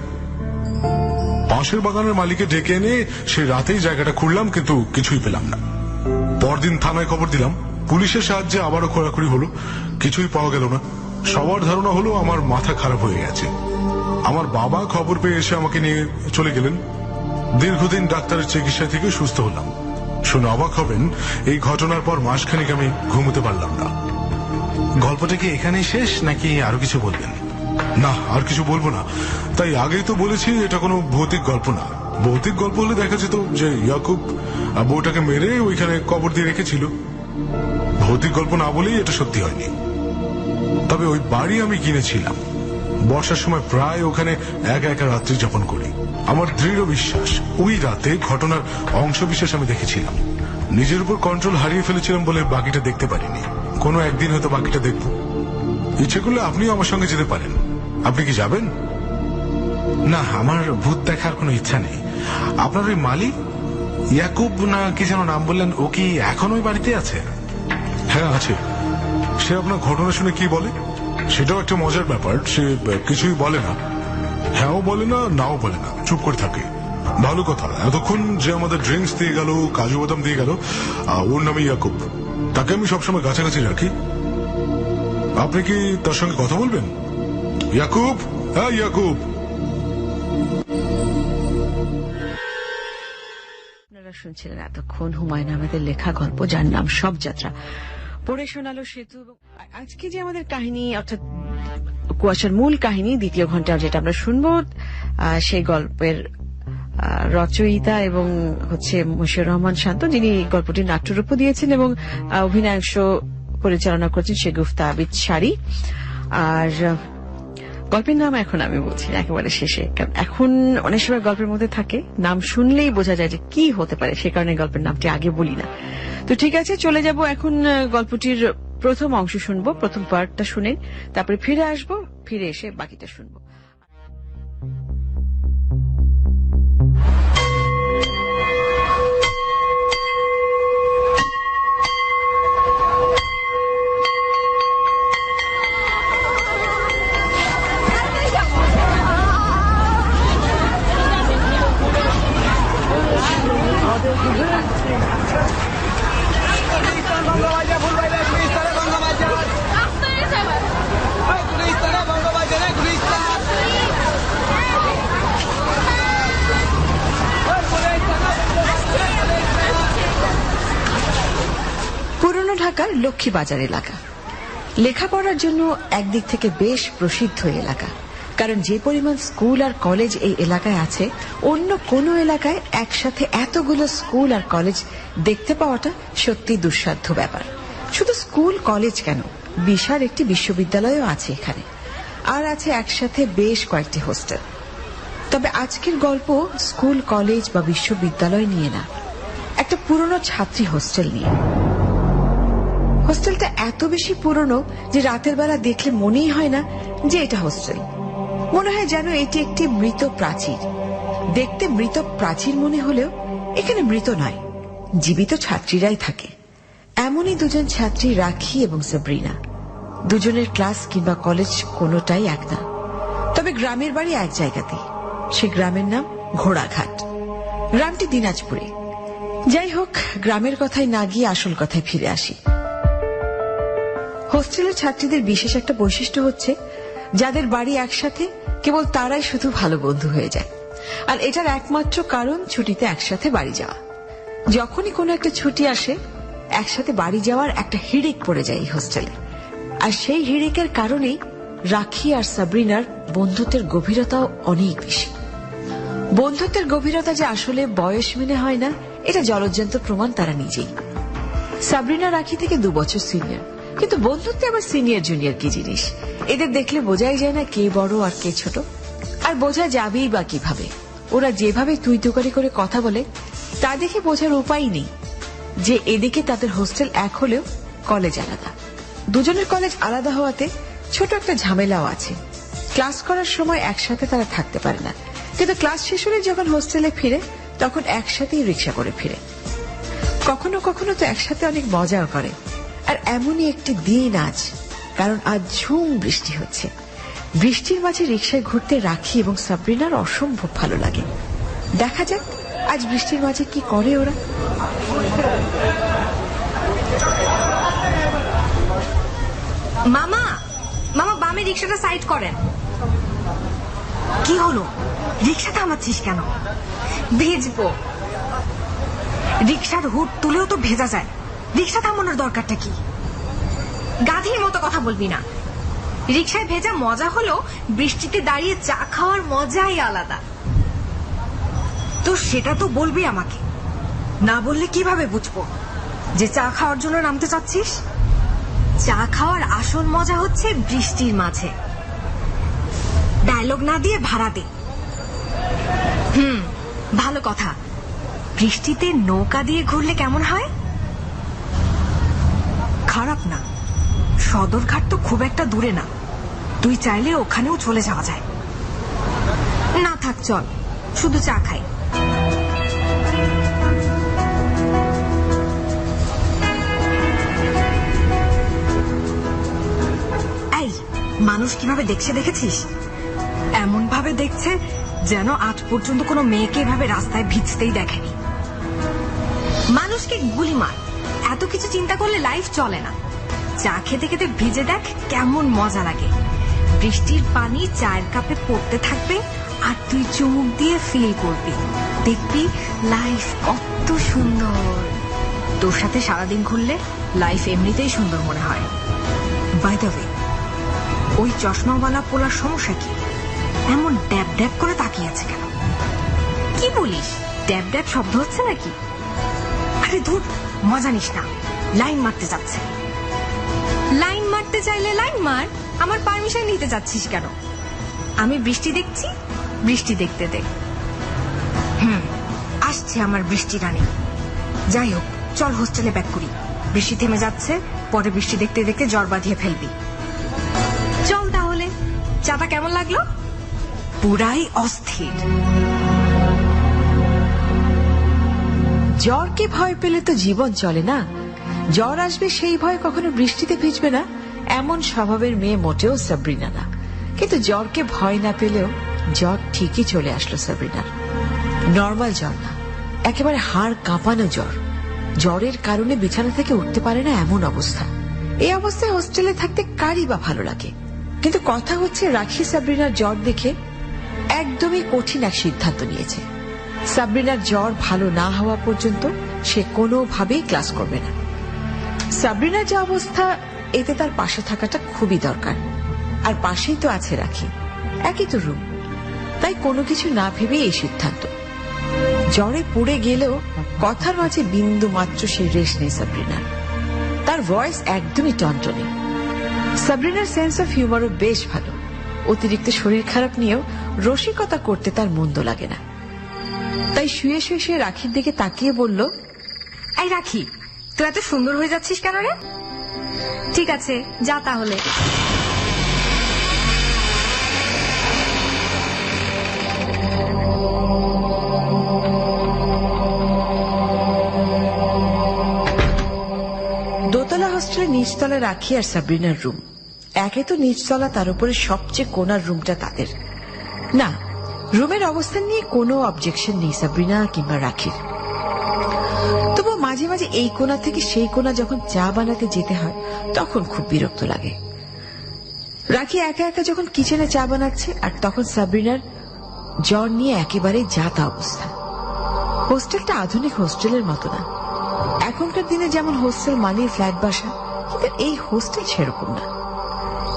পাশের বাগানের মালিকে ডেকে এনে সেই রাতেই জায়গাটা খুঁড়লাম, কিন্তু কিছুই পেলাম না। পরদিন থানায় খবর দিলাম। পুলিশের সাহায্যে আবারও খোঁড়াখুড়ি হলো, কিছুই পাওয়া গেল না। সবার ধারণা হলো আমার মাথা খারাপ হয়ে গেছে। আমার বাবা খবর পেয়ে এসে আমাকে নিয়ে চলে গেলেন। দীর্ঘদিন ডাক্তারের চিকিৎসা থেকে সুস্থ হলাম। শুনে অবাক হবেন, এই ঘটনার পর মাসখানেক আমি ঘুমোতে পারলাম না। গল্পটা কি এখানেই শেষ নাকি আরো কিছু বলবেন? না, আর কিছু বলবো না। তাই আগেই তো বলেছি এটা কোনো ভৌতিক গল্প না। ভৌতিক গল্প হলে দেখা যেত যে ইয়াকুব বউটাকে মেরে ওইখানে কবর দিয়ে রেখেছিল। ভৌতিক গল্প না বলেই এটা সত্যি হয়নি। তবে ওই বাড়ি আমি কিনেছিলাম। বর্ষার সময় প্রায় ওখানে একা একা রাত্রি যাপন করি। আমার দৃঢ় বিশ্বাস ওই রাতে ঘটনার অংশ বিশেষ আমি দেখেছিলাম। নিজের উপর কন্ট্রোল হারিয়ে ফেলেছিলাম বলে বাকিটা দেখতে পারিনি। কোনো একদিন হয়তো বাকিটা দেখব। ইচ্ছে করলে আপনিও আমার সঙ্গে যেতে পারেন। আপনি কি যাবেন? না, আমার ভূত দেখার কোনো ইচ্ছা নেই। আপনার ওই মালিক ইয়াকুব না কি যেন নাম বললেন, ও কি এখন ওই বাড়িতে আছে? হ্যাঁ, আছে। সে আপনার ঘটনা শুনে কি বলে সেটাও একটা মজার ব্যাপার। সে কিছুই বলে না, হ্যাঁও বলে না, নাও বলে না, চুপ করে থাকে। ভালো কথা, এতক্ষণ যে আমাদের ড্রিঙ্কস দিয়ে গেল, কাজু বাদাম দিয়ে গেল, ওর নামে ইয়াকুব। তাকে আমি সবসময় কাছাকাছি রাখি। আপনি কি তার সঙ্গে কথা বলবেন? ইয়াকুব, হ্যাঁ ইয়াকুব। আপনারা শুনছিলেন এতক্ষণ হুমায়ুন আহমেদের লেখা গল্প যার নাম সব যাত্রা, পড়ে শোনালো সেতু। আজকে যে আমাদের কাহিনী, অর্থাৎ কুয়াশার মূল কাহিনী দ্বিতীয় ঘন্টা যেটা আমরা শুনবো, সেই গল্পের রচয়িতা এবং হচ্ছে মশিউর রহমান শান্ত, যিনি গল্পটি নাট্যরূপ দিয়েছেন এবং অভিনয়াংশ পরিচালনা করছেন শেগুফতা আবিদ শাড়ি। আর গল্পের নাম এখন আমি বলছি না, একেবারে শেষে, কারণ এখন অনেক সময় গল্পের মধ্যে থাকে নাম শুনলেই বোঝা যায় যে কি হতে পারে, সে কারণে গল্পের নামটি আগে বলি না। তো ঠিক আছে, চলে যাব এখন গল্পটির প্রথম অংশ শুনবো, প্রথম পার্টটা শুনে তারপরে ফিরে আসবো, ফিরে এসে বাকিটা শুনবো। পুরনো ঢাকার লক্ষ্মীবাজার এলাকা লেখাপড়ার জন্য একদিক থেকে বেশ প্রসিদ্ধ এলাকা, কারণ যে পরিমাণ স্কুল আর কলেজ এই এলাকায় আছে, অন্য কোনো এলাকায় একসাথে এতগুলো স্কুল আর কলেজ দেখতে পাওয়াটা সত্যি দুঃসাধ্য ব্যাপার। শুধু স্কুল কলেজ কেন, বিশাল একটি বিশ্ববিদ্যালয়ও আছে এখানে, আর আছে একসাথে বেশ কয়েকটি হোস্টেল। তবে আজকের গল্প স্কুল কলেজ বা বিশ্ববিদ্যালয় নিয়ে না, একটা পুরনো ছাত্রী হোস্টেল নিয়ে। হোস্টেলটা এত বেশি পুরনো যে রাতের বেলা দেখলে মনেই হয় না যে এটা হোস্টেল, মনে হয় যেন এটি একটি মৃত প্রাচীর। দেখতে মৃত প্রাচীর মনে হলেও এখানে মৃত নয়, জীবিত ছাত্রীরাই থাকে। এমনই দুজন ছাত্রী, রাখি এবং সাবরিনা। দুজনের ক্লাস কিংবা কলেজ কোনোটাই এক না, তবে গ্রামের বাড়ি এক জায়গাতেই। সে গ্রামের নাম ঘোড়াঘাট। গ্রামটি দিনাজপুরে। যাই হোক, গ্রামের কথায় না গিয়ে আসল কথায় ফিরে আসি। হোস্টেলের ছাত্রীদের বিশেষ একটা বৈশিষ্ট্য হচ্ছে, যাদের বাড়ি একসাথে কেবল তারাই শুধু ভালো বন্ধু হয়ে যায়। আর এটার একমাত্র কারণ ছুটিতে একসাথে বাড়ি যাওয়া। যখনই কোনো একটা ছুটি আসে, একসাথে বাড়ি যাওয়ার একটা হিড়িক পড়ে যায় এই হোস্টেলে। আর সেই হিড়িকের কারণেই রাখি আর সাবরিনার বন্ধুত্বের গভীরতাও অনেক বেশি। বন্ধুত্বের গভীরতা যে আসলে বয়স মেনে হয় না, এটা জলজ্জান্ত প্রমাণ তারা নিজেই। সাবরিনা রাখি থেকে 2 বছর সিনিয়র, কিন্তু বন্ধুত্বে আবার সিনিয়র জুনিয়র কি জিনিস, এদের দেখলে বোঝাই যায় না কে বড় আর কে ছোট। আর বোঝা যাবেই বা কিভাবে? ওরা যেভাবে তুই তুকারি করে কথা বলে, তা দেখে বোঝার উপায় নেই যে এদিকে তাদের হোস্টেল এক হলেও কলেজ আলাদা। দুজনের কলেজ আলাদা হওয়াতে ছোট একটা ঝামেলাও আছে। ক্লাস করার সময় একসাথে তারা থাকতে পারে না, কিন্তু ক্লাস শেষ হলে যখন হোস্টেলে ফিরে তখন একসাথেই রিক্সা করে ফিরে। কখনো কখনো তো একসাথে অনেক মজাও করে। আর এমনই একটি দিন আজ, কারণ আজ ঝুম বৃষ্টি হচ্ছে। বৃষ্টির মাঝে রিক্সায় ঘুরতে রাখি এবং সাবরিনার অসম্ভব ভালো লাগে। দেখা যাক আজ বৃষ্টির মাঝে কি করে ওরা। মামা, মামা বামে রিক্সাটা সাইড করেন। কি হলো? রিক্সা থামাচ্ছিস কেন? ভিজবো। রিক্সার হুড তুলেও তো ভেজা যায়, রিক্সা থামানোর দরকারটা কি? গাধীর মতো কথা বলবি না। রিকশায় ভেজা মজা হলো, বৃষ্টিতে দাঁড়িয়ে চা খাওয়ার মজাই আলাদা। তো সেটা তো বলবি আমাকে, না বললে কিভাবে বুঝবো যে চা খাওয়ার জন্য নামতে চাচ্ছিস? চা খাওয়ার আসল মজা হচ্ছে বৃষ্টির মাঝে। ডায়লগ না দিয়ে ভাড়া দে। ভালো কথা। বৃষ্টিতে নৌকা দিয়ে ঘুরলে কেমন হয়? খারাপ না। সদরঘাট তো খুব একটা দূরে না, তুই চাইলে ওখানেও চলে যাওয়া যায়। না থাক, চল শুধু চা খাই। এই মানুষ কিভাবে দেখছে দেখেছিস? এমন ভাবে দেখছে যেন আজ পর্যন্ত কোনো মেয়েকে এভাবে রাস্তায় ভিজতেই দেখেনি। মানুষকে গুলি মার, এত কিছু চিন্তা করলে লাইফ চলে না। চা খেতে খেতে ভিজে দেখ কেমন মজা লাগে। বৃষ্টির পানি চায়ের কাপে পড়তে থাকবে আর তুই চুমুক দিয়ে ফিল করবি, দেখবি লাইফ কত সুন্দর। তোর সাথে সারাদিন ঘুরলে লাইফ এমনিতেই সুন্দর মনে হয়। বাই দ্য ওয়ে, ওই চশমাওয়ালা পোলার সমস্যা কি? এমন ড্যাব ড্যাব করে তাকিয়ে আছে কেন? কি বলিস? ড্যাব ড্যাব শব্দ হচ্ছে নাকি? আরে ধুর, মজা নিস না। লাইন মারতে যাচ্ছে। লাইন মারতে চাইলে লাইন মার, আমার পারমিশন নিতে যাচ্ছিস কেন? আমি বৃষ্টি দেখছি, বৃষ্টি দেখতে দে। আসছে আমার বৃষ্টি রানী। যাই হোক, চল হোস্টেলে ব্যাক করি। বৃষ্টি থেমে যাচ্ছে, পরে বৃষ্টি দেখতে দেখতে জ্বর বাঁধিয়ে ফেলবি। চল তাহলে। চাটা কেমন লাগলো? পুরাই অস্থির। জ্বরকে ভয় পেলে তো জীবন চলে না। জ্বর আসবে সেই ভয় কখনো বৃষ্টিতে ভিজবে না, এমন স্বভাবের মেয়ে মোটেও সাবরিনা না। কিন্তু জ্বরকে ভয় না পেলেও জ্বর ঠিকই চলে আসলো সাবরিনার। নর্মাল জ্বর না, একেবারে হাড় কাঁপানো জ্বর। জ্বরের কারণে বিছানা থেকে উঠতে পারে না এমন অবস্থা। এই অবস্থায় হোস্টেলে থাকতে কারই বা ভালো লাগে। কিন্তু কথা হচ্ছে, রাখি সাবরিনার জ্বর দেখে একদমই কঠিন এক সিদ্ধান্ত নিয়েছে। সাবরিনার জ্বর ভালো না হওয়া পর্যন্ত সে কোনোভাবেই ক্লাস করবে না। সাবরিনার যে অবস্থা, এতে তার পাশে থাকাটা খুবই দরকার। আর পাশেই তো আছে রাখি, একই তো রুম। তাই কোনো কিছু না ভেবে এই সিদ্ধান্ত। জ্বরে পড়ে গেলেও কথার মাঝে বিন্দু মাত্র সে রেশ নেই সাবরিনার। তার ভয়েস একদমই টনটনে। সাবরিনার সেন্স অফ হিউমারও বেশ ভালো। অতিরিক্ত শরীর খারাপ নিয়েও রসিকতা করতে তার মন্দ লাগে না। তাই শুয়ে শুয়ে সে রাখির দিকে তাকিয়ে বলল, এই রাখি, তুই এত সুন্দর হয়ে যাচ্ছিস কেন রে? ঠিক আছে, যা তাহলে। দোতলা হোস্টেলের নিচতলা রাখি আর সাবরিনার রুম। একে তো নিচতলা, তার উপরে সবচেয়ে কোণার রুমটা তাদের। না, রুমের অবস্থান নিয়ে কোনো অবজেকশন নেই সাবরিনা কিংবা রাখির। তবু মাঝে মাঝে এই কোণা থেকে সেই কোণা যখন চা বানাতে যেতে হয়, তখন খুব বিরক্ত লাগে। রাখি একা একা যখন কিচেনে চা বানাচ্ছে, আর তখন সাবরিনার জ্বর নিয়ে একেবারে যাতা অবস্থা। হোস্টেলটা আধুনিক হোস্টেলের মতো না। এখনকার দিনে যেমন হোস্টেল মানেই ফ্ল্যাট বাসা, কিন্তু এই হোস্টেল সেরকম না।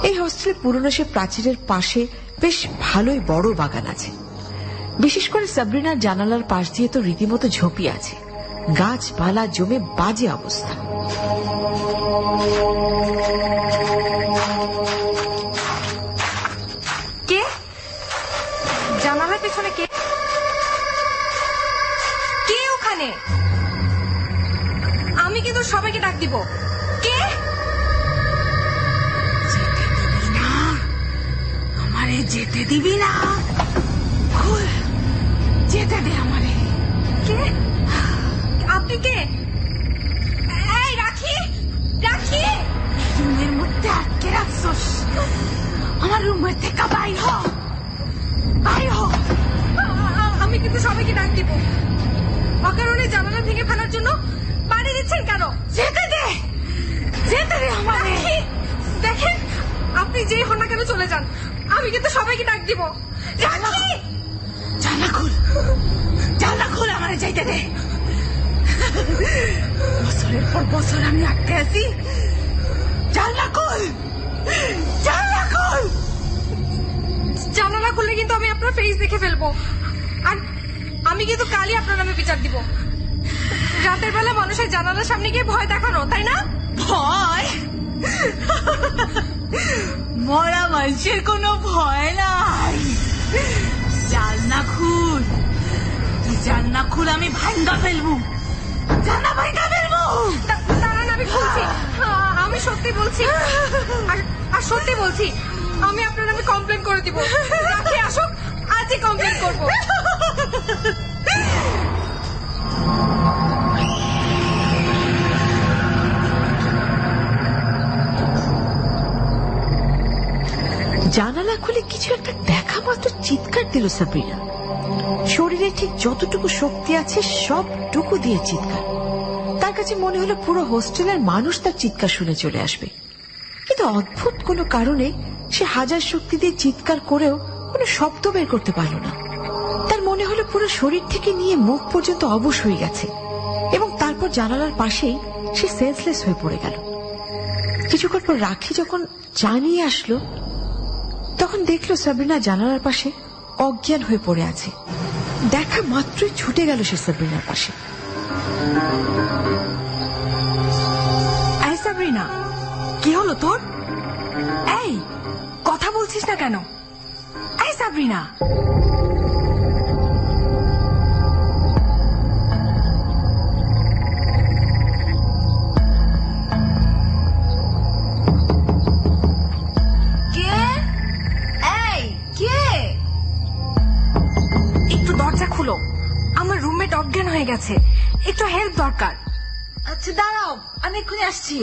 এই হোস্টেলের পুরনো সে প্রাচীরের পাশে বেশ ভালোই বড় বাগান আছে। বিশেষ করে সাবরিনার জানালার পাশ দিয়ে তো রীতিমতো ঝোপি আছে, গাছপালা জমে বাজে অবস্থা। কে জানালার পেছনে? কে কে ওখানে? আমি কিন্তু সবাইকে ডাক দিব। কে? আমারে যেতে দিবি না। খুল, যেতে দে আমারে। কে আপনি? কে? এই রাখি, রাখি, রুমের মধ্যে আটকে রাখছস। আমার রুমের থেকে বাইর হ, বাইর হ। আমি কিন্তু সবাইকে ডাক দিব। অকারণে জানালা ভেঙে ফেলার জন্য পানি দিচ্ছেন কেন? যেতে দে, যেতে দে আমারে। দেখেন, আপনি যেই হন না কেন চলে যান, আমি কিন্তু সবাইকে ডাক দিব। রাখি, জানলা খুল, জানলা খুল, আমারে যাইতে দে। বছরের পর বছর আমি আটকে আছি, জানলা খোল, জানলা খোল। জানালা খুললে কিন্তু আমি আপনার ফেস দেখে ফেলবো, আর আমি কিন্তু কালই আপনার নামে বিচার দিব। রাতের বেলা মানুষের জানালার সামনে গিয়ে ভয় দেখানো, তাই না? ভয়? মরা মানুষের কোনো ভয় নাই। জানলা খুল, তুই জানলা খুল, আমি ভাঙ্গা ফেলবো, জানলা ভাঙ্গা ফেলবো। দাঁড়ান, আমি খুলছি, আমি সত্যি বলছি, আর সত্যি বলছি, আমি আপনার নামে কমপ্লেন করে দিব। রাখি আসুক, আজই কমপ্লেন করবো। জানালা খুলে কিছু একটা দেখা মাত্র চিৎকার দিল সাবরিনা। শরীরে ঠিক যতটুকু শক্তি আছে সবটুকু দিয়ে চিৎকার। তার কাছে মনে হলো পুরো হোস্টেলের মানুষ তার চিৎকার শুনে চলে আসবে, কিন্তু অদ্ভুত কোনো কারণে সে হাজার শক্তি দিয়ে চিৎকার করেও কোনো শব্দ বের করতে পারল না। তার মনে হলো পুরো শরীর থেকে নিয়ে মুখ পর্যন্ত অবশ হয়ে গেছে, এবং তারপর জানালার পাশেই সে সেন্সলেস হয়ে পড়ে গেল। কিছুক্ষণ পর রাখি যখন জানিয়ে আসলো, তখন দেখলো সাবরিনা জানালার পাশে অজ্ঞান হয়ে পড়ে আছে। দেখা মাত্রই ছুটে গেল সে সাবরিনার পাশে। এই সাবরিনা, কি হলো তোর? এই, কথা বলছিস না কেন? এই সাবরিনা, কে? এই কে? একটু দরজা খুলো, আমার রুমমেট অজ্ঞান হয়ে গেছে, একটু হেল্প দরকার। আচ্ছা দাঁড়াও, আমি এক্ষুনি আসছি।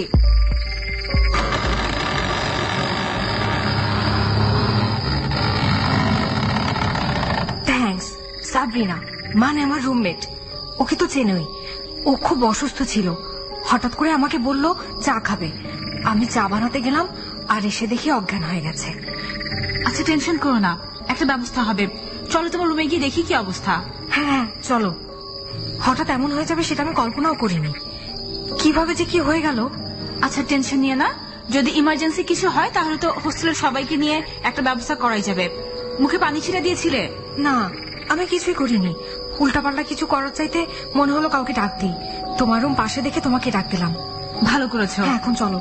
থ্যাঙ্কস সাবরিনা, মানে আমার রুমমেট। ওকে তো চেনই, ও খুব অসুস্থ ছিল, হঠাৎ করে আমাকে বলল চা খাবে। আমি চা বানাতে গেলাম, আর এসে দেখি অজ্ঞান হয়ে গেছে। আচ্ছা টেনশন করো না, একটা ব্যবস্থা হবে। চলো তোমার রুমে গিয়ে দেখি কি অবস্থা। হ্যাঁ চলো। হঠাৎ এমন হয়ে যাবে সেটা আমি কল্পনাও করিনি, কিভাবে যে কি হয়ে গেল। আচ্ছা টেনশন নিয়ে না, যদি ইমার্জেন্সি কিছু হয় তাহলে তো হোস্টেলের সবাইকে নিয়ে একটা ব্যবস্থা করাই যাবে। মুখে পানি ছিটা দিয়েছিলে? না, আমি কিছুই করিনি। উল্টাপাল্টা কিছু করার চাইতে মনে হলো কাউকে ডাক দিই। তোমার রুম পাশে দেখে তোমাকে ডাক দিলাম। ভালো করেছো। হ্যাঁ, এখন চলো।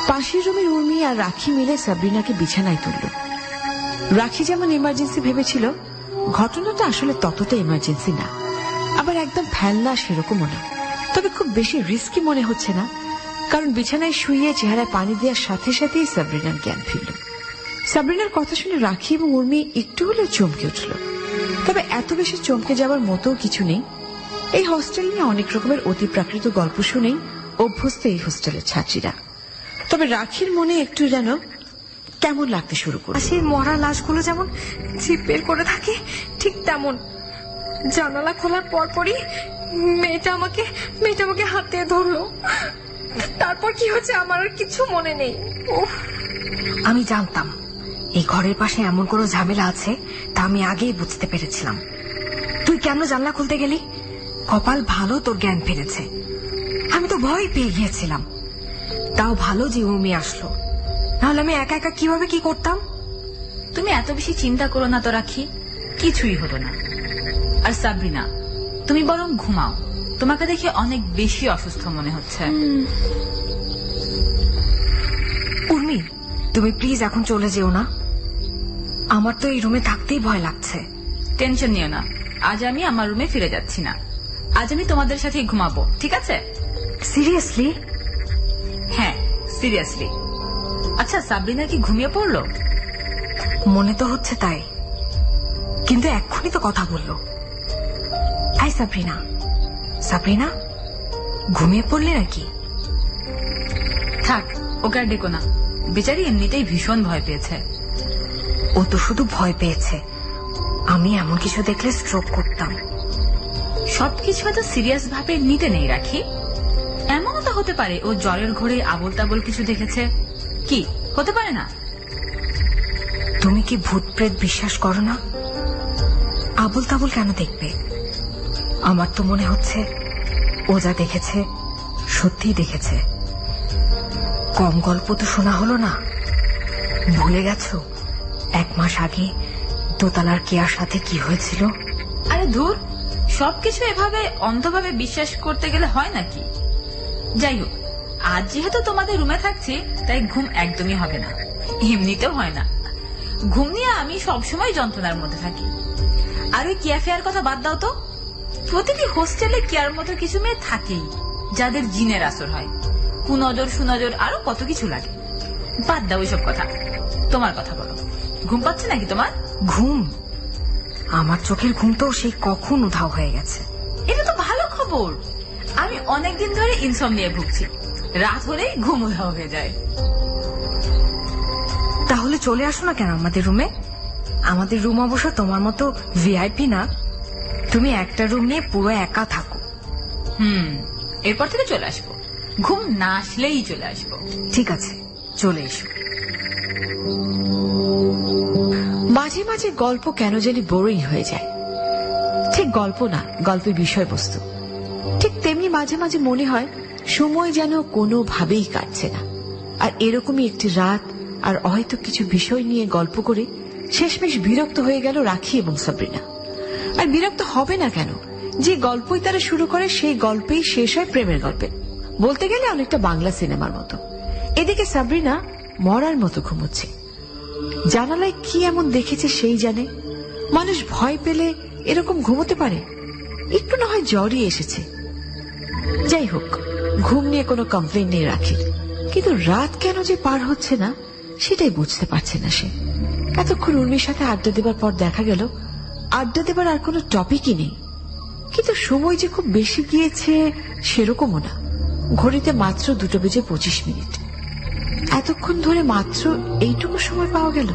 পাশের রুমের উর্মি আর রাখি মিলে সাবরিনাকে বিছানায় তুলল। রাখি যেমন ইমার্জেন্সি ভেবেছিল, ঘটনাটা আসলে ততটা ইমার্জেন্সি না, আবার একদম ফেলনা সেরকমও না। তবে খুব বেশি রিস্কি মনে হচ্ছে না, কারণ বিছানায় শুইয়ে চেহারায় পানি দেওয়ার সাথে সাথেই সাবরিনার জ্ঞান ফিরল। সাবরিনার কথা শুনে রাখি এবং উর্মি একটু হলেও চমকে উঠল, তবে এত বেশি চমকে যাওয়ার মতো কিছু নেই। এই হোস্টেল নিয়ে অনেক রকমের অতি প্রাকৃত গল্প শুনেই অভ্যস্ত এই হোস্টেলের ছাত্রীরা। তবে রাখির মনে একটু যেন কেমন লাগতে শুরু করল। সেই মরা লাশগুলো যেমন জিভ বের করে থাকে, ঠিক তেমন। জানালা খোলার পরপরই মেয়েটা আমাকে হাত দিয়ে ধরলো। তারপর কি হচ্ছে আমার আর কিছু মনে নেই। আমি জানতাম এই ঘরের পাশে এমন কোনো ঝামেলা আছে, তা আমি আগেই বুঝতে পেরেছিলাম। তুই কেন জানলা খুলতে গেলি? কপাল ভালো তোর জ্ঞান ফিরেছে, আমি তো ভয় পেয়ে গিয়েছিলাম। তাও ভালো যে উর্মি আসলো, নাহলে আমি একা একা কিভাবে কি করতাম। তুমি এত বেশি চিন্তা করো না তো রাখি, কিছুই হলো না। আর সাবরিনা, তুমি বরং ঘুমাও, তোমাকে দেখে অনেক বেশি অসুস্থ মনে হচ্ছে। উর্মি, তুমি প্লিজ এখন চলে যেও না, আমার তো এই রুমে থাকতেই ভয় লাগছে। টেনশন নিও না, আজ আমি আমার রুমে ফিরে যাচ্ছি না। আজ আমি তোমাদের সাথে ঘুমাবো, ঠিক আছে? সিরিয়াসলি? হ্যাঁ সিরিয়াসলি। আচ্ছা সাবরিনা কি ঘুমিয়ে পড়লো? মনে তো হচ্ছে তাই, কিন্তু এক্ষুনি তো কথা বললো। এই সাবরিনা, সাবরিনা ঘুমিয়ে পড়লে নাকি? থাক, ওকে আর ডেকো না, বেচারি এমনিতেই ভীষণ ভয় পেয়েছে। ও তো শুধু ভয় পেয়েছে, আমি এমন কিছু দেখলে স্ট্রোক করতাম। সবকিছু এত সিরিয়াস ভাবে নিতে নেই রাখি। এমনও তো হতে পারে ও জ্বরের ঘোরে আবোল তাবোল কিছু দেখেছে। কি হতে পারে না? তুমি কি ভূত প্রেত বিশ্বাস করো না? আবোল তাবোল কেন দেখবে? আমার তো মনে হচ্ছে ও যা দেখেছে সত্যিই দেখেছে। কম গল্প তো শোনা হলো না। ভুলে গেছো 1 মাস আগে দোতলার কেয়ার সাথে কি হয়েছিল? আরে ধুর, সবকিছু এভাবে অন্ধভাবে বিশ্বাস করতে গেলে হয় নাকি? যাই হোক, আজ যেহেতু তোমাদের রুমে থাকছি তাই ঘুম একদমই হবে না, এমনিতেও হয় না। ঘুম নিয়ে আমি সবসময় যন্ত্রণার মধ্যে থাকি। আর ওই কেয়া ফেয়ার কথা বাদ দাও তো, প্রতিটি হোস্টেলে কেয়ার মতো কিছু মেয়ে থাকেই যাদের জিনের আসর হয়, কুনজর সুনজর আরো কত কিছু লাগে। বাদ দাও ওইসব কথা, তোমার কথা বলো। ঘুম পাচ্ছে নাকি তোমার? ঘুম? আমার চোখের ঘুম তো সেই কখন উধাও হয়ে গেছে। এটা তো ভালো খবর। আমি অনেকদিন ধরে ইনসমনিয়া ভুগছি, রাত হলেই ঘুম উধাও হয়ে যায়। তাহলে চলে আসো না কেন আমাদের রুমে? আমাদের রুম অবশ্য তোমার মতো ভিআইপি না, তুমি একটা রুম নিয়ে পুরো একা থাকো। এরপর থেকে চলে আসবো, ঘুম না আসলেই চলে আসবো। ঠিক আছে, চলে এসো। মাঝে মাঝে গল্প কেন জানি বোরিং হয়ে যায়। ঠিক গল্প না, গল্পের বিষয়বস্তু। ঠিক তেমনি মাঝে মাঝে মনে হয় সময় যেন কোনোভাবেই কাটছে না। আর এরকমই একটি রাত আর হয়তো কিছু বিষয় নিয়ে গল্প করে শেষমেশ বিরক্ত হয়ে গেল রাখি এবং সাবরিনা। আর বিরক্ত হবে না কেন? যে গল্পই তারা শুরু করে সেই গল্পেই শেষ হয় প্রেমের গল্পে। বলতে গেলে অনেকটা বাংলা সিনেমার মতো। এদিকে সাবরিনা মরার মতো ঘুমোচ্ছে। জানালায় কি এমন দেখেছে সেই জানে। মানুষ ভয় পেলে এরকম ঘুমোতে পারে? একটু না হয় জ্বরই এসেছে। যাই হোক, ঘুম নিয়ে কোনো কমপ্লেন নেই রাখির, কিন্তু রাত কেন যে পার হচ্ছে না সেটাই বুঝতে পারছে না সে। এতক্ষণ উর্মির সাথে আড্ডা দেবার পর দেখা গেল আড্ডা দেবার আর কোনো টপিকই নেই। কিন্তু সময় যে খুব বেশি গিয়েছে সেরকমও না। ঘড়িতে মাত্র 2:25। এতক্ষণ ধরে মাত্র এইটুকু সময় পাওয়া গেল।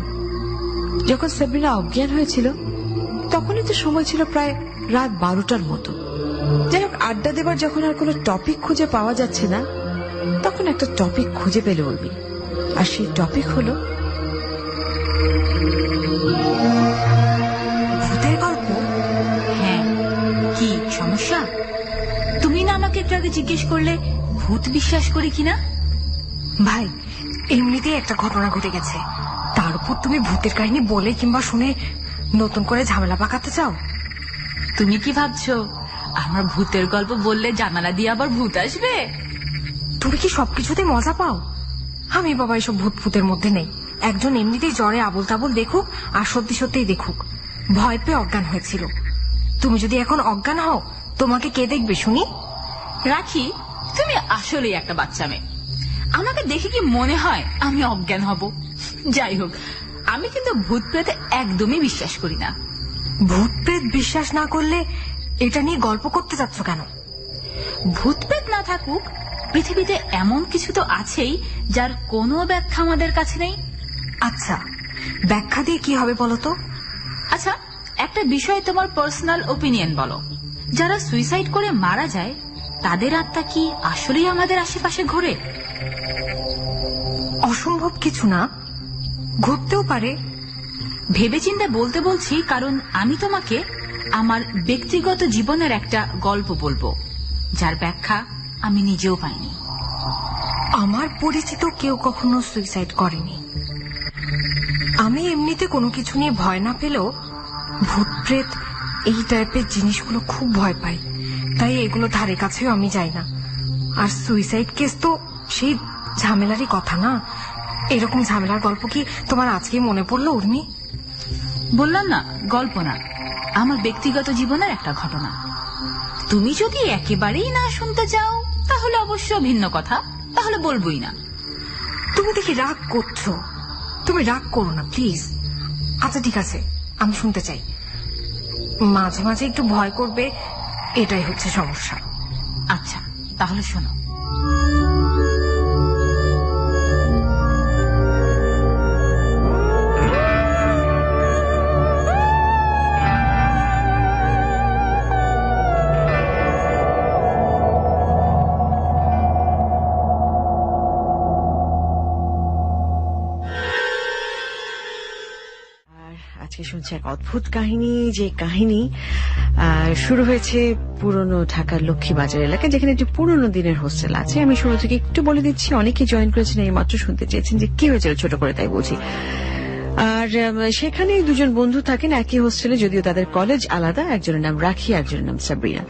যখন সাবরিনা অজ্ঞান হয়েছিল তখনই তো সময় ছিল প্রায় রাত 12টার মতো। যাই হোক, আড্ডা দেবার যখন আর কোনো টপিক খুঁজে পাওয়া যাচ্ছে না তখন একটা টপিক খুঁজে পেল উর্মি। আর সেই টপিক হলো ভূতের গল্প। হ্যাঁ, কি সমস্যা? তুমি না আমাকে একটু আগে জিজ্ঞেস করলে ভূত বিশ্বাস করি কিনা। ভাই, এমনিতেই একটা ঘটনা ঘটে গেছে, তার উপর তুমি ভূতের কাহিনী বলে কিংবা শুনে নতুন করে ঝামেলা পাকাতে চাও? তুমি কি ভাবছো আমার ভূতের গল্প বললে জানালা দিয়ে আবার ভূত আসবে? তুমি কি সবকিছুতে মজা পাও? আমি বাবা এসব ভূত ফুতের মধ্যে নেই। একজন এমনিতেই জ্বরে আবল তাবল দেখুক আর সত্যি সত্যিই দেখুক, ভয় পেয়ে অজ্ঞান হয়েছিল। তুমি যদি এখন অজ্ঞান হও তোমাকে কে দেখবে শুনি? রাখি, তুমি আসলেই একটা বাচ্চা মেয়ে। আমাকে দেখে কি মনে হয় আমি অজ্ঞান হব? যাই হোক, আমি কিন্তু ভূত প্রেতে একদমই বিশ্বাস করি না। ভূত প্রেত বিশ্বাস না করলে এটা নিয়ে গল্প করতে যাচ্ছ কেন? ভূত প্রেত না থাকুক, পৃথিবীতে এমন কিছু তো আছেই যার কোনো ব্যাখ্যা আমাদের কাছে নেই। আচ্ছা, ব্যাখ্যা দিয়ে কি হবে বলো তো? আচ্ছা, একটা বিষয়ে তোমার পার্সোনাল ওপিনিয়ন বলো। যারা সুইসাইড করে মারা যায় তাদের আত্মা কি আসলেই আমাদের আশেপাশে ঘোরে? অসম্ভব কিছু না, ঘটতেও পারে। ভেবেচিন্তে বলতে বলছি, কারণ আমি তোমাকে আমার ব্যক্তিগত জীবনের একটা গল্প বলবো যার ব্যাখ্যা আমি নিজেও পাইনি। আমার পরিচিত কেউ কখনো সুইসাইড করেনি। আমি এমনিতে কোনো কিছু নিয়ে ভয় না পেলেও ভূত প্রেত এই টাইপের জিনিসগুলো খুব ভয় পাই, তাই এগুলো ধারে কাছেও আমি যাই না। আর সুইসাইড কেস তো সেই ঝামেলারই কথা না। এরকম ঝামেলার গল্প কি তোমার আজকে মনে পড়লো উর্মি? বললাম না, গল্প না, আমার ব্যক্তিগত জীবনের একটা ঘটনা। তুমি যদি একেবারেই না শুনতে চাও তাহলে অবশ্য ভিন্ন কথা, তাহলে বলবোই না। তুমি দেখি রাগ করছো। তুমি রাগ করো না প্লিজ। আচ্ছা ঠিক আছে, আমি শুনতে চাই। মাঝে মাঝে একটু ভয় করবে, এটাই হচ্ছে সমস্যা। আচ্ছা তাহলে শোনো। আজকে শুনছি এক অদ্ভুত কাহিনী, যে কাহিনী শুরু হয়েছে পুরনো ঢাকার লক্ষ্মীবাজার এলাকায়, যেখানে একটি পুরনো দিনের হোস্টেল আছে। আমি শুরু থেকে একটু বলে দিচ্ছি, অনেকে জয়েন করেছেন এই মাত্র, শুনতে চেয়েছেন যে কি হয়েছিল, ছোট করে তাই বলছি। আর সেখানে দুজন বন্ধু থাকেন একই হোস্টেলে, যদিও তাদের কলেজ আলাদা। একজনের নাম রাখি, একজনের নাম সাবরিনা।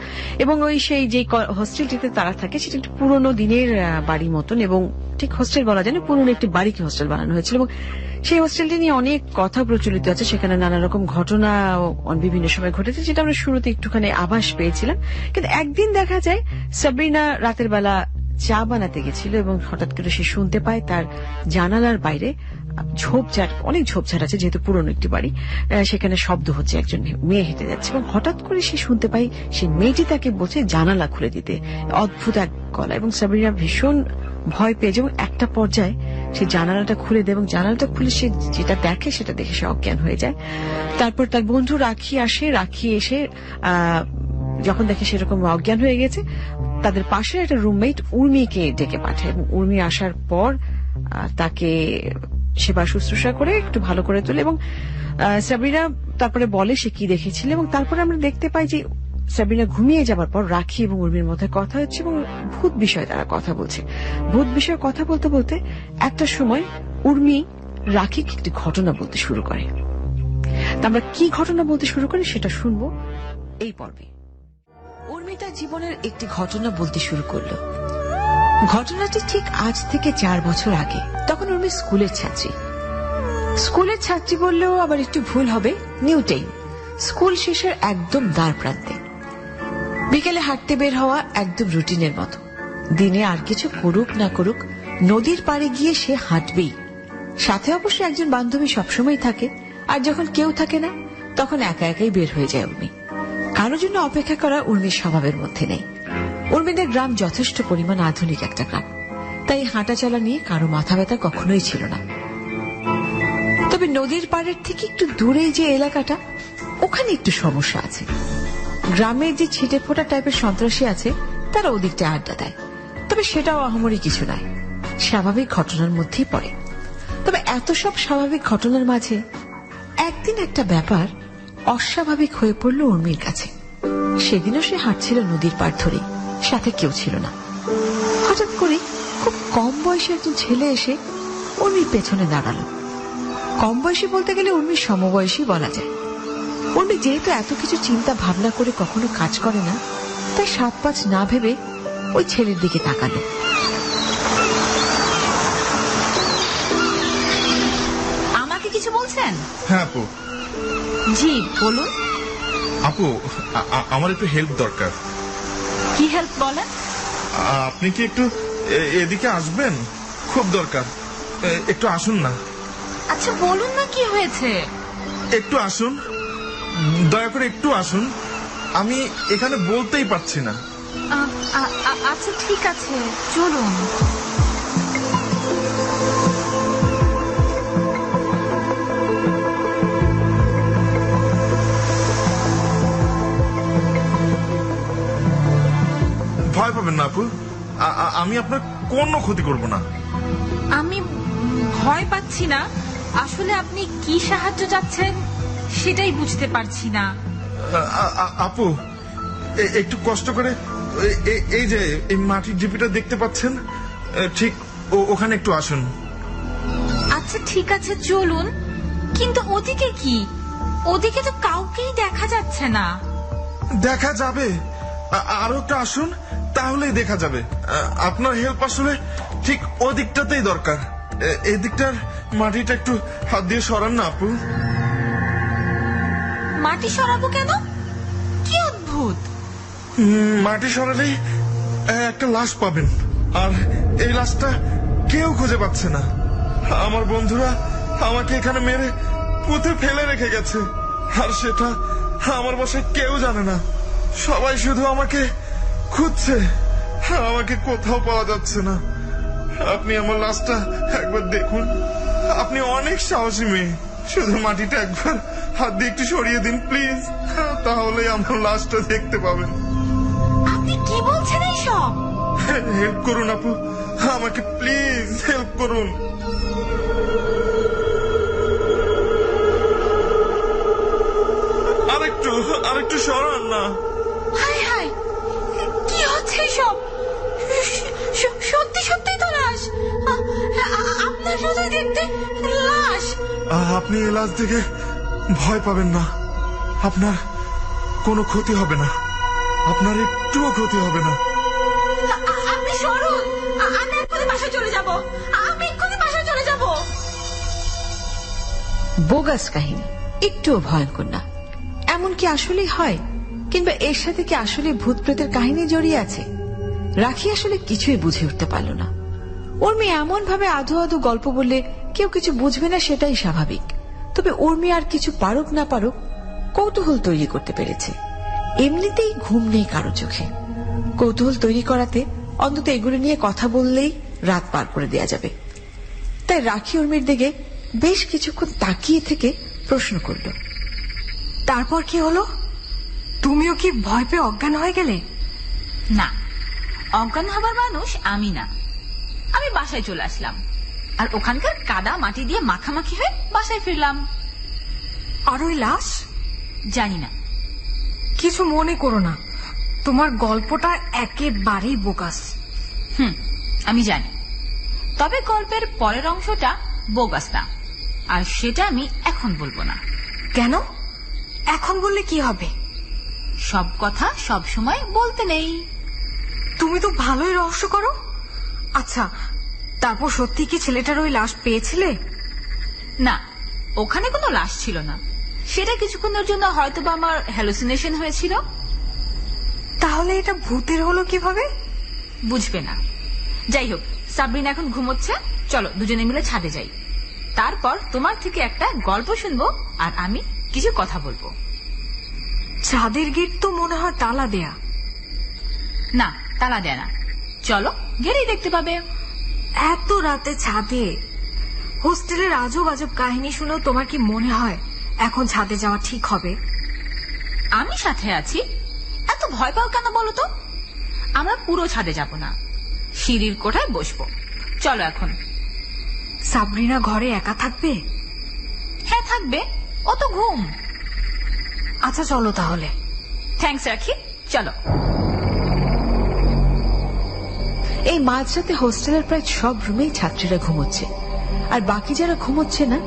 এবং ওই সেই যে হোস্টেলটিতে তারা থাকে সেটা একটি পুরনো দিনের বাড়ি মতন, এবং ঠিক হোস্টেল বলা যায় না, পুরনো একটি বাড়িকে হোস্টেল বানানো হয়েছিল। এবং সেই হোস্টেলটি নিয়ে অনেক কথা প্রচলিত আছে, সেখানে নানা রকম ঘটনা বিভিন্ন সময় ঘটেছে, যেটা আমরা শুরুতে একটুখানি আভাস পেয়েছিলাম। কিন্তু একদিন দেখা যায় সাবরিনা রাতের বেলা চা বানাতে গেছিল এবং হঠাৎ করে সে শুনতে পায় তার জানালার বাইরে ঝোপঝাড়, অনেক ঝোপঝাড় আছে যেহেতু পুরনো একটি বাড়ি, সেখানে শব্দ হচ্ছে, একজন মেয়ে হেঁটে যাচ্ছে। এবং হঠাৎ করে সে শুনতে পায় সেই মেয়েটি তাকে বলছে জানালা খুলে দিতে, অদ্ভুত এক গলা। এবং সাবরিনা ভীষণ ভয় পেয়ে যায় এবং একটা পর্যায়ে সে জানালাটা খুলে দেয়, এবং জানালাটা খুলে সে যেটা দেখে সেটা দেখে সে অজ্ঞান হয়ে যায়। তারপর তার বন্ধু রাখি আসে, রাখি এসে যখন দেখে সেরকম অজ্ঞান হয়ে গেছে, তাদের পাশে একটা রুমমেট উর্মিকে ডেকে পাঠায়। এবং উর্মি আসার পর তাকে সেবা শুশ্রূষা করে একটু ভালো করে তোলে। এবং সাবরিনা তারপরে বলে সে কি দেখেছিল। এবং তারপরে আমরা দেখতে পাই যে সাবরিনা ঘুমিয়ে যাবার পর রাখি এবং উর্মির মধ্যে কথা হচ্ছে এবং ভূত বিষয়ে তারা কথা বলছে। ভূত বিষয়ে কথা বলতে বলতে একটা সময় উর্মি রাখিকে একটি ঘটনা বলতে শুরু করে। তা আমরা কি ঘটনা বলতে শুরু করি সেটা শুনবো এই পর্বে। উর্মি তার জীবনের একটি ঘটনা বলতে শুরু করলো। ঘটনাটি ঠিক আজ থেকে 4 বছর আগে। তখন উর্মি স্কুলের ছাত্রী। স্কুলের ছাত্রী বললেও আবার একটু ভুল হবে, নিউ টাইম, স্কুল শেষের একদম দ্বার প্রান্তে। বিকেলে হাঁটতে বের হওয়া একদম রুটিনের মতো। দিনে আর কিছু করুক না করুক নদীর পাড়ে গিয়ে সে হাঁটবেই। সাথে অবশ্য একজন বান্ধবী সবসময় থাকে, আর যখন কেউ থাকে না তখন একা একাই বের হয়ে যায় উর্মি। কারোর জন্য অপেক্ষা করা উর্মির স্বভাবের মধ্যে নেই। উর্মিদের গ্রাম যথেষ্ট পরিমাণ আধুনিক একটা গ্রাম, তাই হাঁটা চলা নিয়ে কারো মাথা ব্যথা কখনোই ছিল না। তবে নদীর পাড়ের থেকে একটু দূরেই যে এলাকাটা, ওখানে একটু সমস্যা আছে। গ্রামের যে ছিটে ফোটা টাইপের সন্ত্রাসী আছে তারা ওদিকটা আড্ডা দেয়, তবে সেটাও আহামরি কিছু নয়, স্বাভাবিক ঘটনার মধ্যেই পড়ে। তবে এত সব স্বাভাবিক ঘটনার মাঝে একদিন একটা ব্যাপার অস্বাভাবিক হয়ে পড়ল উর্মির কাছে। সেদিনও সে হাঁটছিল নদীর পাড় ধরে, সাথে কেউ ছিল না। হঠাৎ করে খুব কম বয়সী একজন ছেলে এসে উর্মির পেছনে দাঁড়ালো। কম বয়সী বলতে গেলে উর্মির সমবয়সী বলা যায়। উর্মি যেহেতু এত কিছু চিন্তা ভাবনা করে কখনো কাজ করে না, তাই 7-5 না ভেবে ওই ছেলের দিকে তাকালো। আমাকে কিছু বলছেন? হ্যাঁ আপু। জি বলুন। আপু, আমার একটু হেল্প দরকার। কি হেল্প বলেন? আপনি কি একটু এদিকে আসবেন? খুব দরকার, একটু আসুন না। আচ্ছা বলুন না কি হয়েছে। একটু আসুন, দয়া করে একটু আসুন। আমি এখানে বলতেই পারছি না। আচ্ছা ঠিক আছে, চলুন। ভয় পাবেন না আপু, আমি আপনার কোনো ক্ষতি করব না। আমি ভয় পাচ্ছি না, আসলে আপনি কি সাহায্য চাচ্ছেন সেটাই বুঝতে পারছি না। আপু, একটু কষ্ট করে এই যে এই মাটির ঢিপিটা দেখতে পাচ্ছেন, ঠিক ওখানে একটু আসুন। আচ্ছা ঠিক আছে চলুন, কিন্তু ওদিকে কি? ওদিকে তো কাউকেই দেখা যাচ্ছে না। দেখা যাবে, আরো একটু আসুন, তাহলেই দেখা যাবে। আপনার হেল্প আসলে ঠিক ওদিকটাতেই দরকার। এদিকটার মাটিটা একটু হাত দিয়ে সরান না আপু। মাটি সরাবো কেন? কি অদ্ভুত। মাটি সরালেই একটা লাশ পাবেন, আর এই লাশটা কেউ খুঁজে পাচ্ছে না। আমার বন্ধুরা আমাকে এখানে মেরে পুঁতে ফেলে রেখে গেছে, আর সেটা আমার বাসায় কেউ জানে না। সবাই শুধু আমাকে খুঁজছে, আমাকে কোথাও পাওয়া যাচ্ছে না। আপনি আমার লাশটা একবার দেখুন। আপনি অনেক সাহসী মেয়ে, শুধু মাটিটা একবার হাত দিয়ে একটু সরিয়ে দিন প্লিজ, তাহলে আমার লাশটা দেখতে পাবেন। আপনি কি বলছেন এইসব? হেল্প করুন আপু, আমাকে প্লিজ হেল্প করুন। সরান না। হায় হায়, কি হচ্ছে সব? সত্যি সত্যি তো লাশ। আপনার হৃদয় দেখতে লাশ। আপনি এই লাশ দেখে ভয় পাবেন না। আপনার কোনো ক্ষতি হবে না, আপনার একটুও ক্ষতি হবে না। আপনি সরুন, আমি এক্ষুনি বাসায় চলে যাব। আমি এক্ষুনি বাসায় চলে যাব। বোগাস কাহিনী, একটুও ভয়ঙ্কর না। এমন কি আসলেই হয়? কিংবা এর সাথে কি আসলে ভূত প্রেতের কাহিনী জড়িয়ে আছে? রাখি আসলে কিছুই বুঝে উঠতে পারল না। উর্মি এমন ভাবে আধো আধো গল্প বললে কেউ কিছু বুঝবে না, সেটাই স্বাভাবিক। তবে উর্মি আর কিছু পারুক না পারুক কৌতূহল তৈরি করতে পেরেছে। এমনিতেই ঘুম নেই কারো চোখে। কৌতূহল তৈরি করাতে অন্তত এগুলো নিয়ে কথা বললেই রাত পার করে দেয়া যাবে। তাই রাখি উর্মির দিকে বেশ কিছুক্ষণ তাকিয়ে থেকে প্রশ্ন করল, তারপর কি হলো? তুমিও কি ভয় পেয়ে অজ্ঞান হয়ে গেলে? না, অজ্ঞান হবার মানুষ আমি না। আমি বাসায় চলে আসলাম, আর ওখানকার কাদা মাটি দিয়ে মাখামাখি হয়ে বাসায় ফিরলাম। আর ওই লাশ? জানি না। কিছু মনে করো না, তোমার গল্পটা একেবারেই বোগাস। আমি জানি, তবে গল্পের পরের অংশটা বোগাস না, আর সেটা আমি এখন বলবো না। কেন? এখন বললে কি হবে? সব কথা সব সময় বলতে নেই। তুমি তো ভালোই রহস্য করো। আচ্ছা, তারপর সত্যি কি ছেলেটার ওই লাশ পেয়েছিলে? না, ওখানে কোনো লাশ ছিল না। সেটা কিছুক্ষণের জন্য হয়তোবা আমার হ্যালুসিনেশন হয়েছিল। তাহলে এটা ভূতের হলো কিভাবে? বুঝবে না। যাই হোক, সাবরিনা এখন ঘুমোচ্ছে, চলো দুজনে মিলে ছাদে যাই। তারপর তোমার থেকে একটা গল্প শুনবো, আর আমি কিছু কথা বলবো। ছাদের গেট তো মনে হয় তালা দেয়া। না, তালা দেয় না। চলো, গেলেই দেখতে পাবে। এত রাতে ছাদে? হোস্টেলের আজব আজব কাহিনী শুনেও তোমার কি মনে হয় এখন ছাদে যাওয়া ঠিক হবে? আমি সাথে আছি, এত ভয় পাও কেন বলো তো? আমরা পুরো ছাদে যাব না, সিঁড়ির কোঠায় বসবো। চলো এখন। সাবরিনা ঘরে একা থাকবে? হ্যাঁ থাকবে, ও তো ঘুম। আচ্ছা চলো তাহলে। থ্যাঙ্কস রাখি, চলো। এই মাঝরাতে হোস্টেলের প্রায় সব রুমেই ছাত্রীরা ঘুমোচ্ছে, আর বাকি যারা ঘুমোচ্ছে না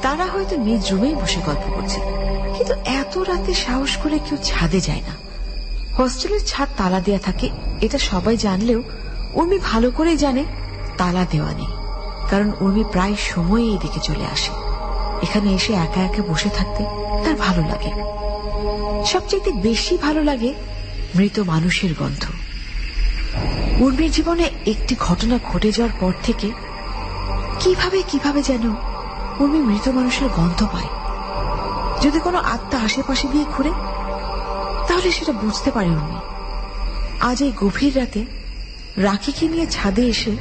তারা হয়তো নিজ রুমেই বসে গল্প করছে। কিন্তু এত রাতে সাহস করে কেউ ছাদে যায় না। হোস্টেলের ছাদ তালা দেয়া থাকে, এটা সবাই জানলেও উর্মি ভালো করেই জানে তালা দেওয়া নেই, কারণ উর্মি প্রায় সময় এদিকে চলে আসে। এখানে এসে একা একা বসে থাকতে তার ভালো লাগে। সবচেয়ে বেশি ভালো লাগে মৃত মানুষের গন্ধ। উর্মির জীবনে একটি ঘটনা ঘটে যাওয়ার পর থেকে কিভাবে যেন উর্মি মৃত মানুষের গন্ধ পায়। যদি কোনো আত্মা আশেপাশে দিয়ে ঘুরে তাহলে সেটা বুঝতে পারে উর্মি। আজ এই গভীর রাতে রাখিকে নিয়ে ছাদে এসে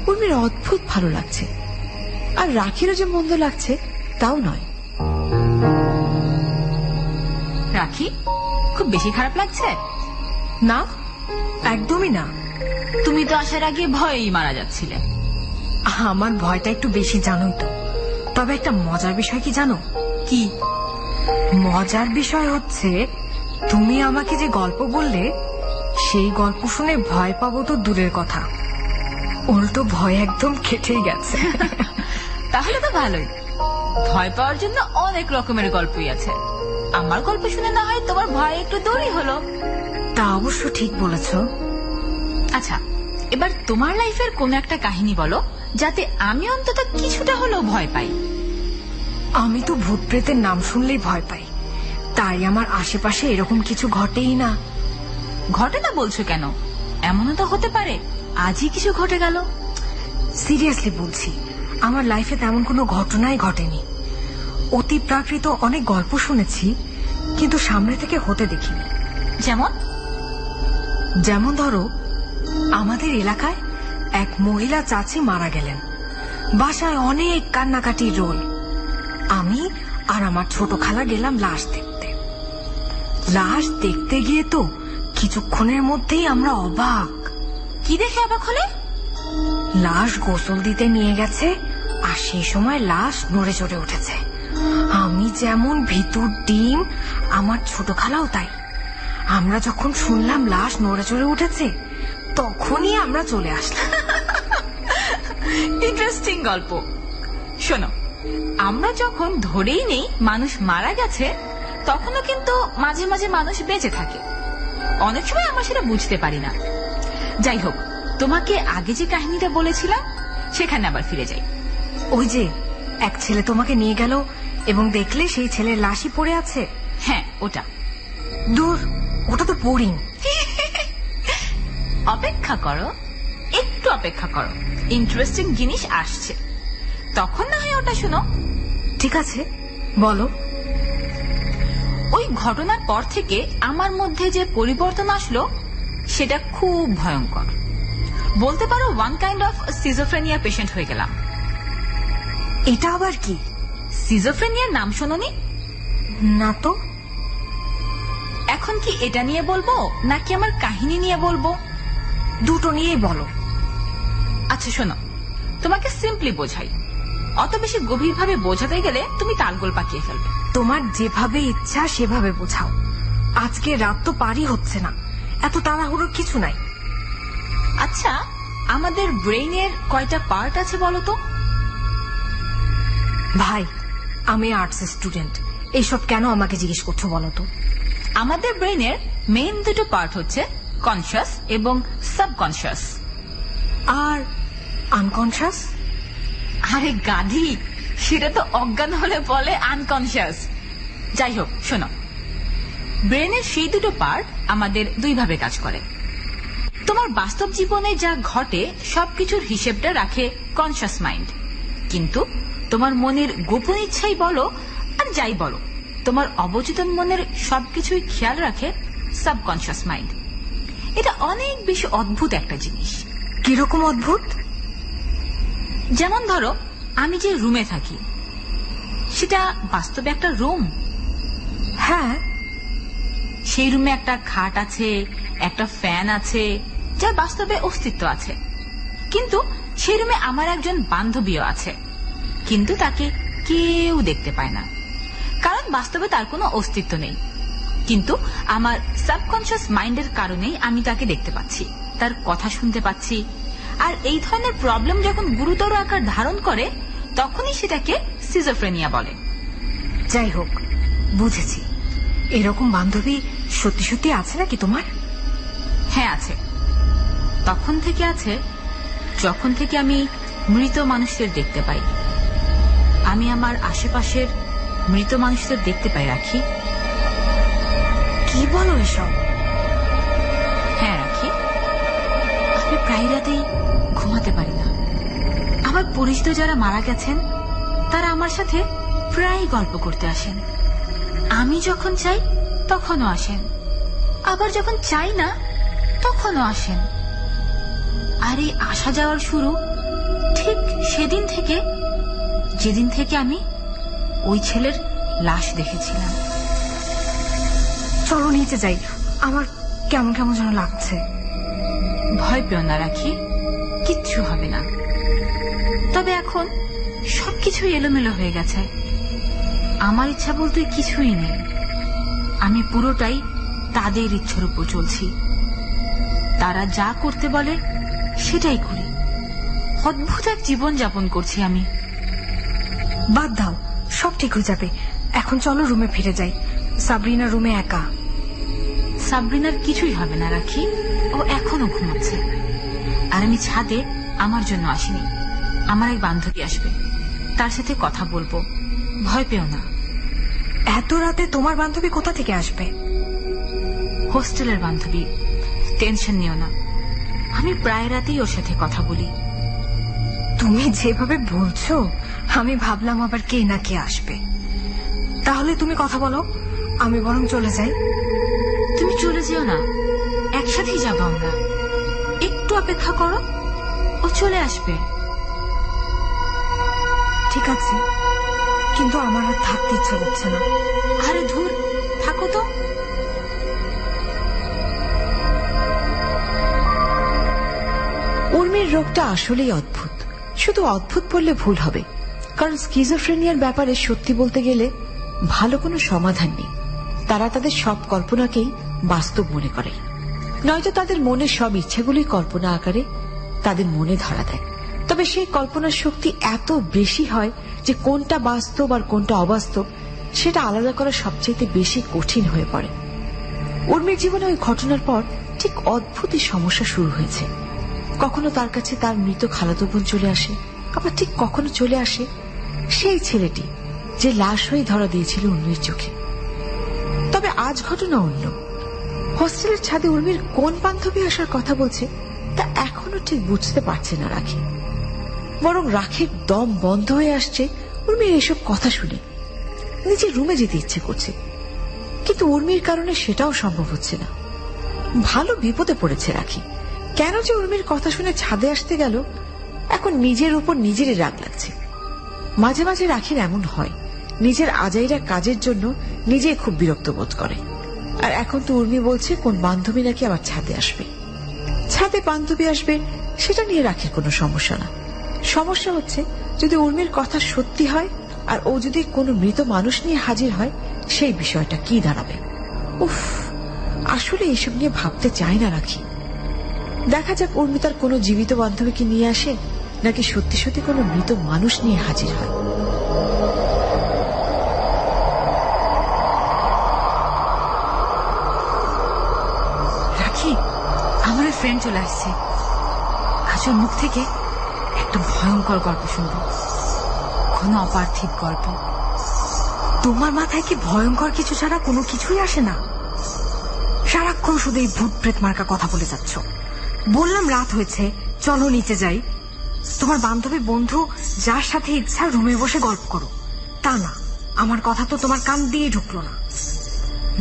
উর্মির অদ্ভুত ভালো লাগছে। আর রাখিরও যে মন্দ লাগছে তাও নয়। রাখি, খুব বেশি খারাপ লাগছে? না, একদমই না। তুমি তো আসার আগে ভয়েই মারা যাচ্ছিলে। আমার ভয়টা একটু বেশি, জানোই তো। তবে একটা মজার বিষয় কি জানো? কি? মজার বিষয় হচ্ছে তুমি আমাকে যে গল্প বললে সেই গল্প শুনে ভয় পাবো তো দূরের কথা, উল্টো ভয় একদম কেটেই গেছে। তাহলে তো ভালোই। ভয় পাওয়ার জন্য অনেক রকমের গল্পই আছে। আমার গল্প শুনে না হয় তোমার ভয় একটু দূরই হলো। তা অবশ্য ঠিক বলেছ। আচ্ছা, এবার তোমার লাইফের কোন একটা কাহিনী বলো, যাতে আমি অন্তত কিছুটা হলেও ভয় পাই। আমি তো ভূত প্রেতের নাম শুনলেই ভয় পাই, তাই আমার আশেপাশে এরকম কিছু ঘটেই না। ঘটে না বলছো কেন? এমনও তো হতে পারে আজই কিছু ঘটে গেল। সিরিয়াসলি বলছি, আমার লাইফে তেমন কোনো ঘটনাই ঘটেনি। অতি প্রাকৃত অনেক গল্প শুনেছি, কিন্তু সামনে থেকে হতে দেখিনি। যেমন ধরো, আমাদের এলাকায় এক মহিলা চাচি মারা গেলেন। বাসায় অনেক কান্নাকাটির রোল। আমি আর আমার ছোট খালা গেলাম লাশ দেখতে। লাশ দেখতে গিয়ে তো কিছুক্ষণের মধ্যেই আমরা অবাক। কি দেখে অবাক হলে? লাশ গোসল দিতে নিয়ে গেছে, আর সেই সময় লাশ নড়ে চড়ে উঠেছে। আমি যেমন ভিতর ডিম, আমার ছোট খালাও তাই। আমরা যখন শুনলাম লাশ নড়ে চড়ে উঠেছে তখনই আমরা চলে আসলাম। ইন্টারেস্টিং গল্প। শোনো, আমরা যখন ধরেই নেই মানুষ মারা গেছে, তখনও কিন্তু মাঝে মাঝে মানুষ বেঁচে থাকে। অনেক সময় আমরা সেটা বুঝতে পারি না। যাই হোক, তোমাকে আগে যে কাহিনীটা বলেছিলাম সেখানে আবার ফিরে যাই। ওই যে এক ছেলে তোমাকে নিয়ে গেল এবং দেখলে সেই ছেলের লাশই পড়ে আছে। হ্যাঁ, ওটা। দূর, ওটা তো বোরিং। অপেক্ষা করো, একটু অপেক্ষা করো, ইন্টারেস্টিং জিনিস আসছে, তখন না হয় ওটা শোনো। ঠিক আছে, বলো। ওই ঘটনার পর থেকে আমার মধ্যে যে পরিবর্তন আসলো সেটা খুব ভয়ঙ্কর। বলতে পারো one kind of schizophrenia patient হয়ে গেলাম। এটা আবার কি? সিজোফ্রেনিয়ার নাম শোনোনি? না তো। এখন কি এটা নিয়ে বলবো নাকি আমার কাহিনী নিয়ে বলবো? দুটো নিয়েই বলো। আচ্ছা শোনো, তোমাকে সিম্পলি বোঝাই, অত বেশি গভীরভাবে বোঝাতে গেলে তুমি তালগোল পাকিয়ে ফেলবে। তোমার যেভাবে ইচ্ছা সেভাবে বোঝাও। আজকে রাত তো পারই হচ্ছে না, এত তাড়াহুড়োর কিছু নাই। আচ্ছা, আমাদের ব্রেইনের কয়টা পার্ট আছে বলো তো? ভাই, আমি আর্টস স্টুডেন্ট, এইসব কেন আমাকে জিজ্ঞেস করছো বলো তো? আমাদের ব্রেইনের মেইন দুটো পার্ট হচ্ছে কনশাস এবং সাবকনশাস। আর আনকনশাস? আরে গাধি, সেটা তো অজ্ঞান হলে বলে আনকনশাস। যাই হোক, শোনো, ব্রেনের সেই দুটো পার্ট আমাদের দুইভাবে কাজ করে। তোমার বাস্তব জীবনে যা ঘটে সবকিছুর হিসেবটা রাখে কনশাস মাইন্ড, কিন্তু তোমার মনের গোপন ইচ্ছাই বলো আর যাই বলো, তোমার অবচেতন মনের সবকিছুই খেয়াল রাখে সাবকনশাস মাইন্ড। এটা অনেক বেশি অদ্ভুত একটা জিনিস। কিরকম অদ্ভুত? যেমন ধরো, আমি যে রুমে থাকি সেটা বাস্তবে একটা রুম। হ্যাঁ, সেই রুমে একটা খাট আছে, একটা ফ্যান আছে, যার বাস্তবে অস্তিত্ব আছে। কিন্তু সেই রুমে আমার একজন বান্ধবীও আছে, কিন্তু তাকে কেউ দেখতে পায় না, কারণ বাস্তবে তার কোনো অস্তিত্ব নেই। কিন্তু আমার সাবকনশাস মাইন্ডের কারণেই আমি তাকে দেখতে পাচ্ছি, তার কথা শুনতে পাচ্ছি। আর এই ধরনের প্রবলেম যখন গুরুতর আকার ধারণ করে তখনই সেটাকে সিজোফ্রেনিয়া বলে। যাই হোক, বুঝেছি। এরকম বান্ধবী সত্যি সত্যি আছে নাকি তোমার? হ্যাঁ আছে। তখন থেকে আছে যখন থেকে আমি মৃত মানুষদের দেখতে পাই। আমি আমার আশেপাশের মৃত মানুষদের দেখতে পাই রাখি। কি বলো এসব? হ্যাঁ রাখি, আমি প্রায় রাতেই ঘুমাতে পারি না। আমার পরিচিত যারা মারা গেছেন তারা আমার সাথে প্রায় গল্প করতে আসেন। আমি যখন চাই তখনও আসেন, আবার যখন চাই না তখনও আসেন। আর এই আসা যাওয়ার শুরু ঠিক সেদিন থেকে যেদিন থেকে আমি ওই ছেলের লাশ দেখেছিলাম। চলো নিচে যাই, আমার কেমন কেমন যেন লাগছে। ভয় পেও না রাখি, কিচ্ছু হবে না। তবে এখন সবকিছু এলোমেলো হয়ে গেছে। আমার ইচ্ছা বলতে কিছুই নেই। আমি পুরোটাই তাদের ইচ্ছার উপর চলছি। তারা যা করতে বলে সেটাই করি। অদ্ভুত এক জীবন যাপন করছি আমি। বাদ দাও, সব ঠিক হয়ে যাবে। এখন চলো রুমে ফিরে যাই। সাবরিনা রুমে একা। সাবরিনার কিছুই হবে না রাখি, ও এখনো ঘুমাচ্ছে। আর আমি ছাদে আমার জন্য আসিনি, আমার এক বান্ধবী আসবে, তার সাথে কথা বলবো। ভয় পেও না। এত রাতে তোমার বান্ধবী কোথা থেকে আসবে? হোস্টেলের বান্ধবী, টেনশন নিও না। আমি প্রায় রাতেই ওর সাথে কথা বলি। তুমি যেভাবে বলছো আমি ভাবলাম আবার কে না কে আসবে। তাহলে তুমি কথা বলো, আমি বরং চলে যাই। তুমি চলে যেও না, একসাথেই যাবো আমরা। একটু অপেক্ষা করো, ও চলে আসবে। ঠিক আছে, কিন্তু আমার আর থাকতে ইচ্ছা করছে না। আরে ধুর, থাকো তো। উর্মির রোগটা আসলেই অদ্ভুত। শুধু অদ্ভুত বললে ভুল হবে, কারণ স্কিজোফ্রেনিয়ার ব্যাপারে সত্যি বলতে গেলে ভালো কোনো সমাধান নেই। তারা তাদের সব কল্পনাকেই বাস্তব মনে করে, নয়তো তাদের মনের সব ইচ্ছেগুলোই কল্পনা আকারে তাদের মনে ধরা দেয়। তবে সেই কল্পনার শক্তি এত বেশি হয় যে কোনটা বাস্তব আর কোনটা অবাস্তব সেটা আলাদা করা সবচেয়ে বেশি কঠিন হয়ে পড়ে। উর্মির জীবনে ওই ঘটনার পর ঠিক অদ্ভুতই সমস্যা শুরু হয়েছে। কখনো তার কাছে তার মৃত খালাতো বোন চলে আসে, আবার ঠিক কখনো চলে আসে সেই ছেলেটি যে লাশ হয়ে ধরা দিয়েছিল উর্মির চোখে। তবে আজ ঘটনা অন্য। হোস্টেলের ছাদে উর্মির কোন বান্ধবী আসার কথা বলছে তা এখনো ঠিক বুঝতে পারছে না রাখি। বরং রাখির দম বন্ধ হয়ে আসছে উর্মির এসব কথা শুনে। নিজের রুমে যেতে ইচ্ছে করছে, কিন্তু উর্মির কারণে সেটাও সম্ভব হচ্ছে না। ভালো বিপদে পড়েছে রাখি। কেন যে উর্মির কথা শুনে ছাদে আসতে গেল, এখন নিজের উপর নিজেরই রাগ লাগছে। মাঝে মাঝে রাখির এমন হয়, নিজের আজাইরা কাজের জন্য নিজে খুব বিরক্ত বোধ করে। আর এখন তো উর্মি বলছে কোন বান্ধবী নাকি আবার ছাদে আসবে। ছাদে বান্ধবী আসবে সেটা নিয়ে রাখির কোনো সমস্যা না। সমস্যা হচ্ছে যদি উর্মির কথা সত্যি হয় আর ও যদি কোনো মৃত মানুষ নিয়ে হাজির হয়, সেই বিষয়টা কি দাঁড়াবে। উফ, আসলে এসব নিয়ে ভাবতে চায় না রাখি। দেখা যাক উর্মি তার কোনো জীবিত বান্ধবীকে নিয়ে আসে নাকি সত্যি সত্যি কোনো মৃত মানুষ নিয়ে হাজির হয়। রাখি, আমার ফ্রেন্ড চলে আসছে। আজ ওর মুখ থেকে একটা ভয়ঙ্কর গল্প শুনবো, কোনো অপার্থিব গল্প। তোমার মাথায় কি ভয়ঙ্কর কিছু ছাড়া কোনো কিছুই আসে না? সারাক্ষণ শুধু এই ভূত প্রেত মার্কা কথা বলে যাচ্ছ। বললাম রাত হয়েছে, চলো নিচে যাই। তোমার বান্ধবী বন্ধু যার সাথে ইচ্ছা রুমে বসে গল্প করো, তা না। আমার কথা তো তোমার কান দিয়ে ঢুকলো না।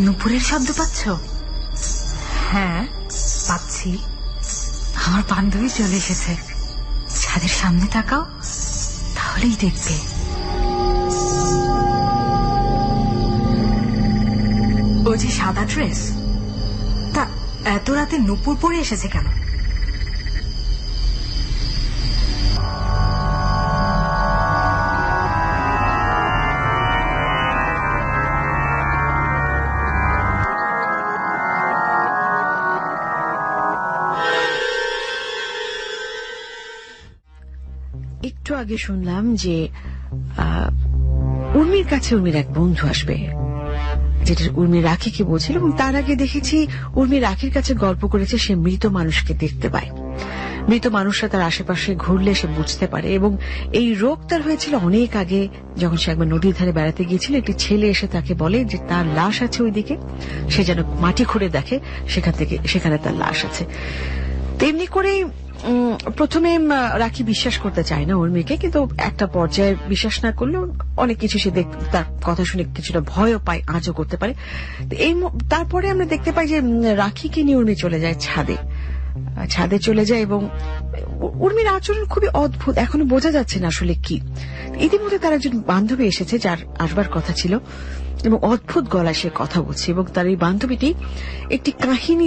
নুপুরের শব্দ পাচ্ছ? হ্যাঁ পাচ্ছি। আমার বান্ধবী চলে এসেছে। ছাদের সামনে তাকাও, তাহলেই দেখবে। ও যে সাদা ড্রেস, তা এত রাতে নুপুর পরে এসেছে কেন? একটু আগে শুনলাম যে উর্মির কাছে উর্মির এক বন্ধু আসবে, যেটা উর্মি রাখিকে বলছিল। এবং তার আগে দেখেছি উর্মি রাখির কাছে গল্প করেছে সে মৃত মানুষকে দেখতে পায়। মৃত মানুষরা তার আশেপাশে ঘুরলে সে বুঝতে পারে। এবং এই রোগ তার হয়েছিল অনেক আগে, যখন সে একবার নদীর ধারে বেড়াতে গিয়েছিল। একটি ছেলে এসে তাকে বলে যে তার লাশ আছে ওইদিকে, সে যেন মাটি খুঁড়ে দেখে, সেখানে তার লাশ আছে। তেমনি করেই প্রথমে রাখি বিশ্বাস করতে চায় না উর্মিকে, কিন্তু একটা পর্যায়ে বিশ্বাস না করলেও অনেক কিছু সে তার কথা শুনে কিছুটা ভয়ও পায়, আজও করতে পারে। তারপরে আমরা দেখতে পাই যে রাখিকে নিয়ে উর্মি চলে যায় ছাদে চলে যায়। এবং উর্মির আচরণ খুবই অদ্ভুত, এখনো বোঝা যাচ্ছে না আসলে কি। ইতিমধ্যে তার একজন বান্ধবী এসেছে যার আসবার কথা ছিল, এবং অদ্ভুত গলায় সে কথা বলছে। এবং তার এই বান্ধবীটি একটি কাহিনী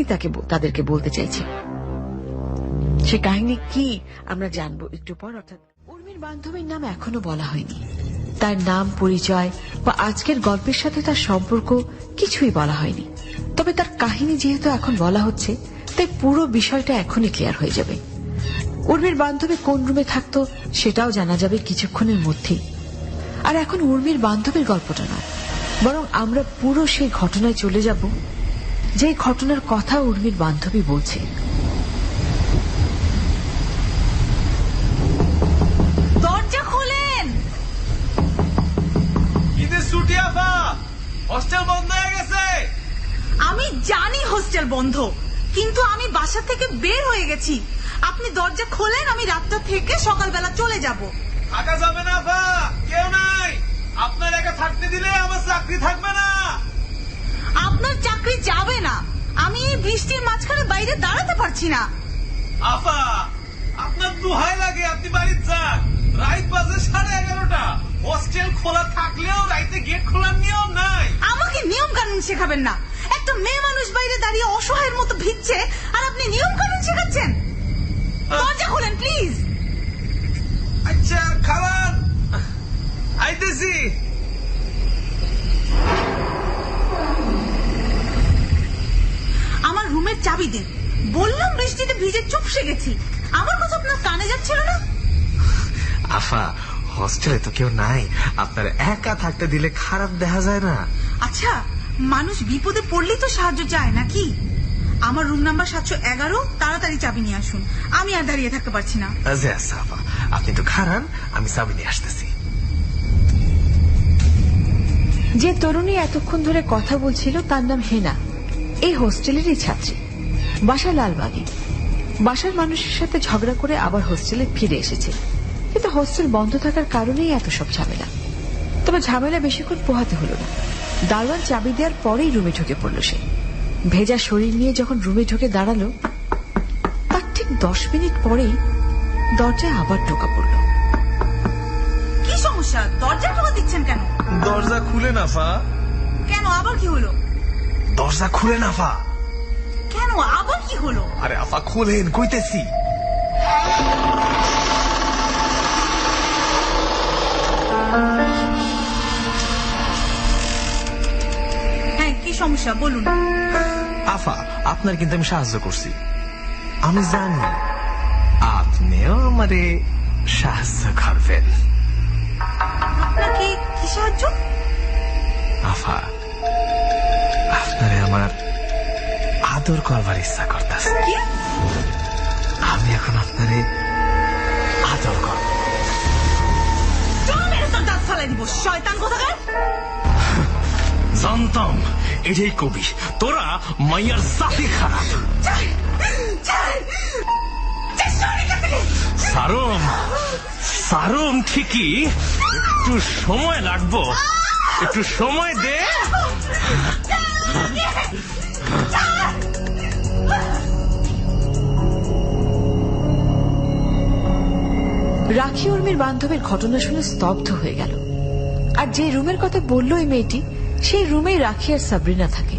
তাদেরকে বলতে চাইছে। সে কাহিনী কি আমরা জানবো একটু পর। অর্থাৎ উর্মির বান্ধবীর নাম এখনো বলা হয়নি, তার নাম পরিচয় বা আজকের গল্পের সাথে তার সম্পর্ক কিছুই বলা হয়নি। তবে তার কাহিনী যেহেতু এখন বলা হচ্ছে, তাই পুরো বিষয়টা এখনই ক্লিয়ার হয়ে যাবে। উর্মির বান্ধবী কোন রুমে থাকতো সেটাও জানা যাবে কিছুক্ষণের মধ্যেই। আর এখন উর্মির বান্ধবীর গল্পটা নয়, বরং আমরা পুরো সেই ঘটনায় চলে যাব যে ঘটনার কথা উর্মির বান্ধবী বলছে। দরজা খোলেন। হোস্টেল বন্ধ হয়ে গেছে। আমি জানি হোস্টেল বন্ধ, কিন্তু আমি বাসা থেকে বের হয়ে গেছি। আপনি দরজা খোলেন, আমি রাতটা থেকে সকালবেলা চলে যাব। থাকা যাবে না আফা, কেউ নাই। আপনার একা থাকতে দিলে আমার চাকরি থাকবে না। আপনার চাকরি যাবে না। আমি এই বৃষ্টির মাঝখানে বাইরে দাঁড়াতে পারছি না। আফা, আপনার দোহাই লাগে, আপনি বাড়িতে যান। রাত বাজে 11:30। হোস্টেল খোলা থাকলেও রাইতে গেট খোলার নিয়ম নাই। আমাকে নিয়ম কানুন শেখাবেন না। একটা মেয়ে মানুষ বাইরে দাঁড়িয়ে অসহায়ের মতো ভিজছে, আর আপনি নিয়ম কানুন শেখাচ্ছেন। দরজা খোলেন প্লিজ। আচ্ছা খালান, আইতেছি। চাবি দিন। বললাম বৃষ্টিতে ভিজে চুপসে গেছি, আমার কথা আপনার কানে যাচ্ছিল না? আফা, হস্টেলে তো কেউ নাই, আপনার একা থাকতে দিলে খারাপ দেখা যায় না। আচ্ছা, মানুষ বিপদে পড়লেই তো সাহায্য চায় নাকি? আমার রুম নাম্বার 711, তাড়াতাড়ি চাবি নিয়ে আসুন, আমি আর দাঁড়িয়ে থাকতে পারছি না। আচ্ছা আফা, আপনি তো খারান, আমি চাবি নিয়ে আসতেছি। যে তরুণী এতক্ষণ ধরে কথা বলছিল তার নাম হেনা, এই হোস্টেলেরই ছাত্রী, বাসা লালবাগে। বাসার মানুষের সাথে ঝগড়া করে আবার হোস্টেলে ফিরে এসেছে, কিন্তু হোস্টেল বন্ধ থাকার কারণেই এত সব ঝামেলা। তবে ঝামেলা বেশিক্ষণ পোহাতে হলো না, দারোয়ান চাবি দেওয়ার পরেই রুমে ঢুকে পড়ল সে। ভেজা শরীর নিয়ে যখন রুমে ঢুকে দাঁড়ালো, তার ঠিক 10 মিনিট পরেই দরজায় আবার ঢোকা পড়ল। কি সমস্যা? দরজা টোকা দিচ্ছেন কেন? দরজা খুলে না ফা। কেন, আবার কি হলো? দরজা খুলে না ফা। কেন, আবার কি হলো? আরে আফা খুলেন, কইতেছি। হ্যাঁ, কি সমস্যা বলুন। আফা, আপনার কিন্তু আমি সাহায্য করছি, আমি জানি আপনিও আমারে সাহায্য করবেন। আপনাকে কি সাহায্য? আফা, আপনারে আমার আদর করবার ইচ্ছা করতেছে। কি? আমি এখন আপনারে আদর করব। তোর দাঁত ফালাই দিব, শয়তান কোথাকার। জানতাম এটাই কবি, তোরা মাইয়ার জাতি খারাপ। সারম সারম ঠিকই, একটু সময় লাগবো, একটু সময় দে। রাখি উর্মির বান্ধবীর ঘটনা শুনে স্তব্ধ হয়ে গেল। আর যে রুমের কথা বলল এই মেয়েটি, সেই রুমেই রাখি আর সাবরিনা থাকে।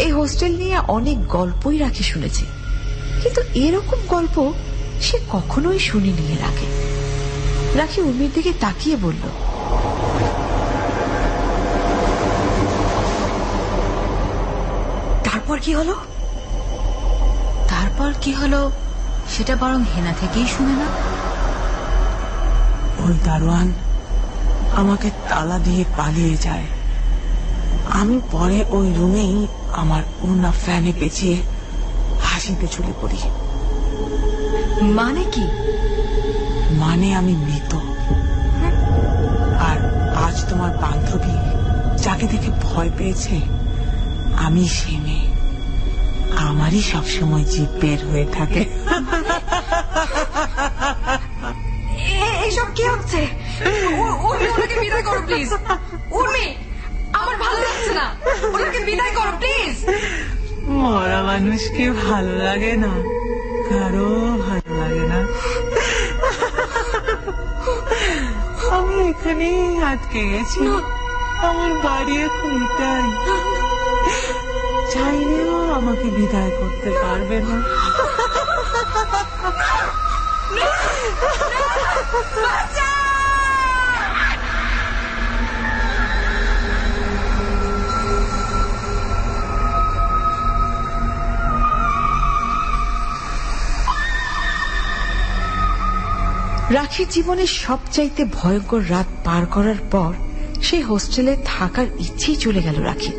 এই হোস্টেল নিয়ে অনেক গল্পই রাখি শুনেছে, কিন্তু এরকম গল্প সে কখনোই শুনিনি এর আগে। রাখি উর্মির দিকে তাকিয়ে বলল, তারপর কি হলো? তারপর কি হলো সেটা বরং হেনা থেকেই শুনে না। ওই দারোয়ান আমাকে তালা দিয়ে পালিয়ে যায়। আমি পরে ওই রুমেই আমার ওনা ফ্যানে পেঁচিয়ে হাসিতে ঝুলে পড়ি। মানে কি? মানে আমি মৃত। আর আজ তোমার বান্ধবী যাকে দেখে ভয় পেয়েছে, আমি সে মেয়ে। আমারই সবসময় জিভ বের হয়ে থাকে। এইসব কি হচ্ছে? উর্মি, ওনাকে বিদায় করো প্লিজ। উর্মি, আমার ভালো লাগছে না, ওনাকে বিদায় করো প্লিজ। মরা মানুষকে ভালো লাগে না, কারো ভালো লাগে না। আমি এখানেই আটকে গেছি, আমার বাড়ি এখন এটাই। চাইলেও আমাকে বিদায় করতে পারবে না। রাখির জীবনের সবচাইতে ভয়ঙ্কর রাত পার করার পর সেই হোস্টেলে থাকার ইচ্ছেই চলে গেল রাখির।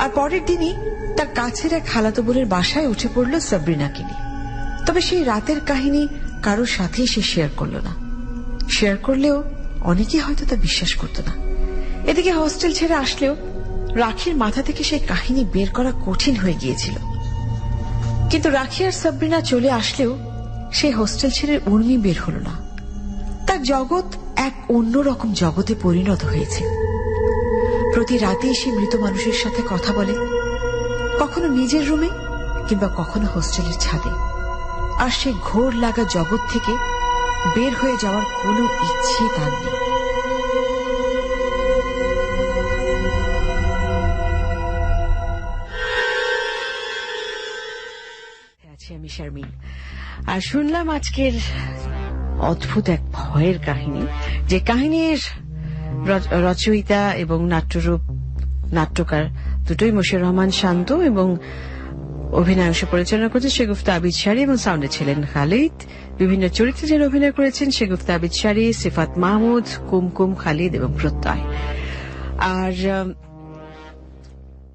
আর পরের দিনই তার কাছের এক খালাতো বোনের বাসায় উঠে পড়ল সাবরিনাকে নিয়ে। তবে সেই রাতের কাহিনী কারোর সাথেই সে শেয়ার করল না। শেয়ার করলেও অনেকেই হয়তো তা বিশ্বাস করত না। এদিকে হোস্টেল ছেড়ে আসলেও রাখির মাথা থেকে সেই কাহিনী বের করা কঠিন হয়ে গিয়েছিল। কিন্তু রাখি আর সাবরিনা চলে আসলেও সেই হোস্টেল ছেড়ে উর্মি বের হল না। তার জগৎ এক অন্যরকম জগতে পরিণত হয়েছে। প্রতি রাতেই সে মৃত মানুষের সাথে কথা বলে, কখনো নিজের রুমে কিংবা কখনো হোস্টেলের ছাদে। আর সে ঘোর লাগা জগৎ থেকে বের হয়ে যাওয়ার কোনো ইচ্ছে তার নেই। আমি শারমিন, আর শুনলাম আজকের অদ্ভুত এক ভয়ের কাহিনী, যে কাহিনীর রচয়িতা এবং নাট্যরূপ নাট্যকার দুটোই মশিউর রহমান শান্ত এবং অভিনয় অংশ পরিচালনা করেছেন শেগুফতা আবিদ শাড়ি এবং সাউন্ডে ছিলেন খালিদ। বিভিন্ন চরিত্রে যারা অভিনয় করেছেন শেগুফতা আবিদ শাড়ি, সিফাত মাহমুদ, কুমকুম, খালিদ এবং প্রত্যয়। আর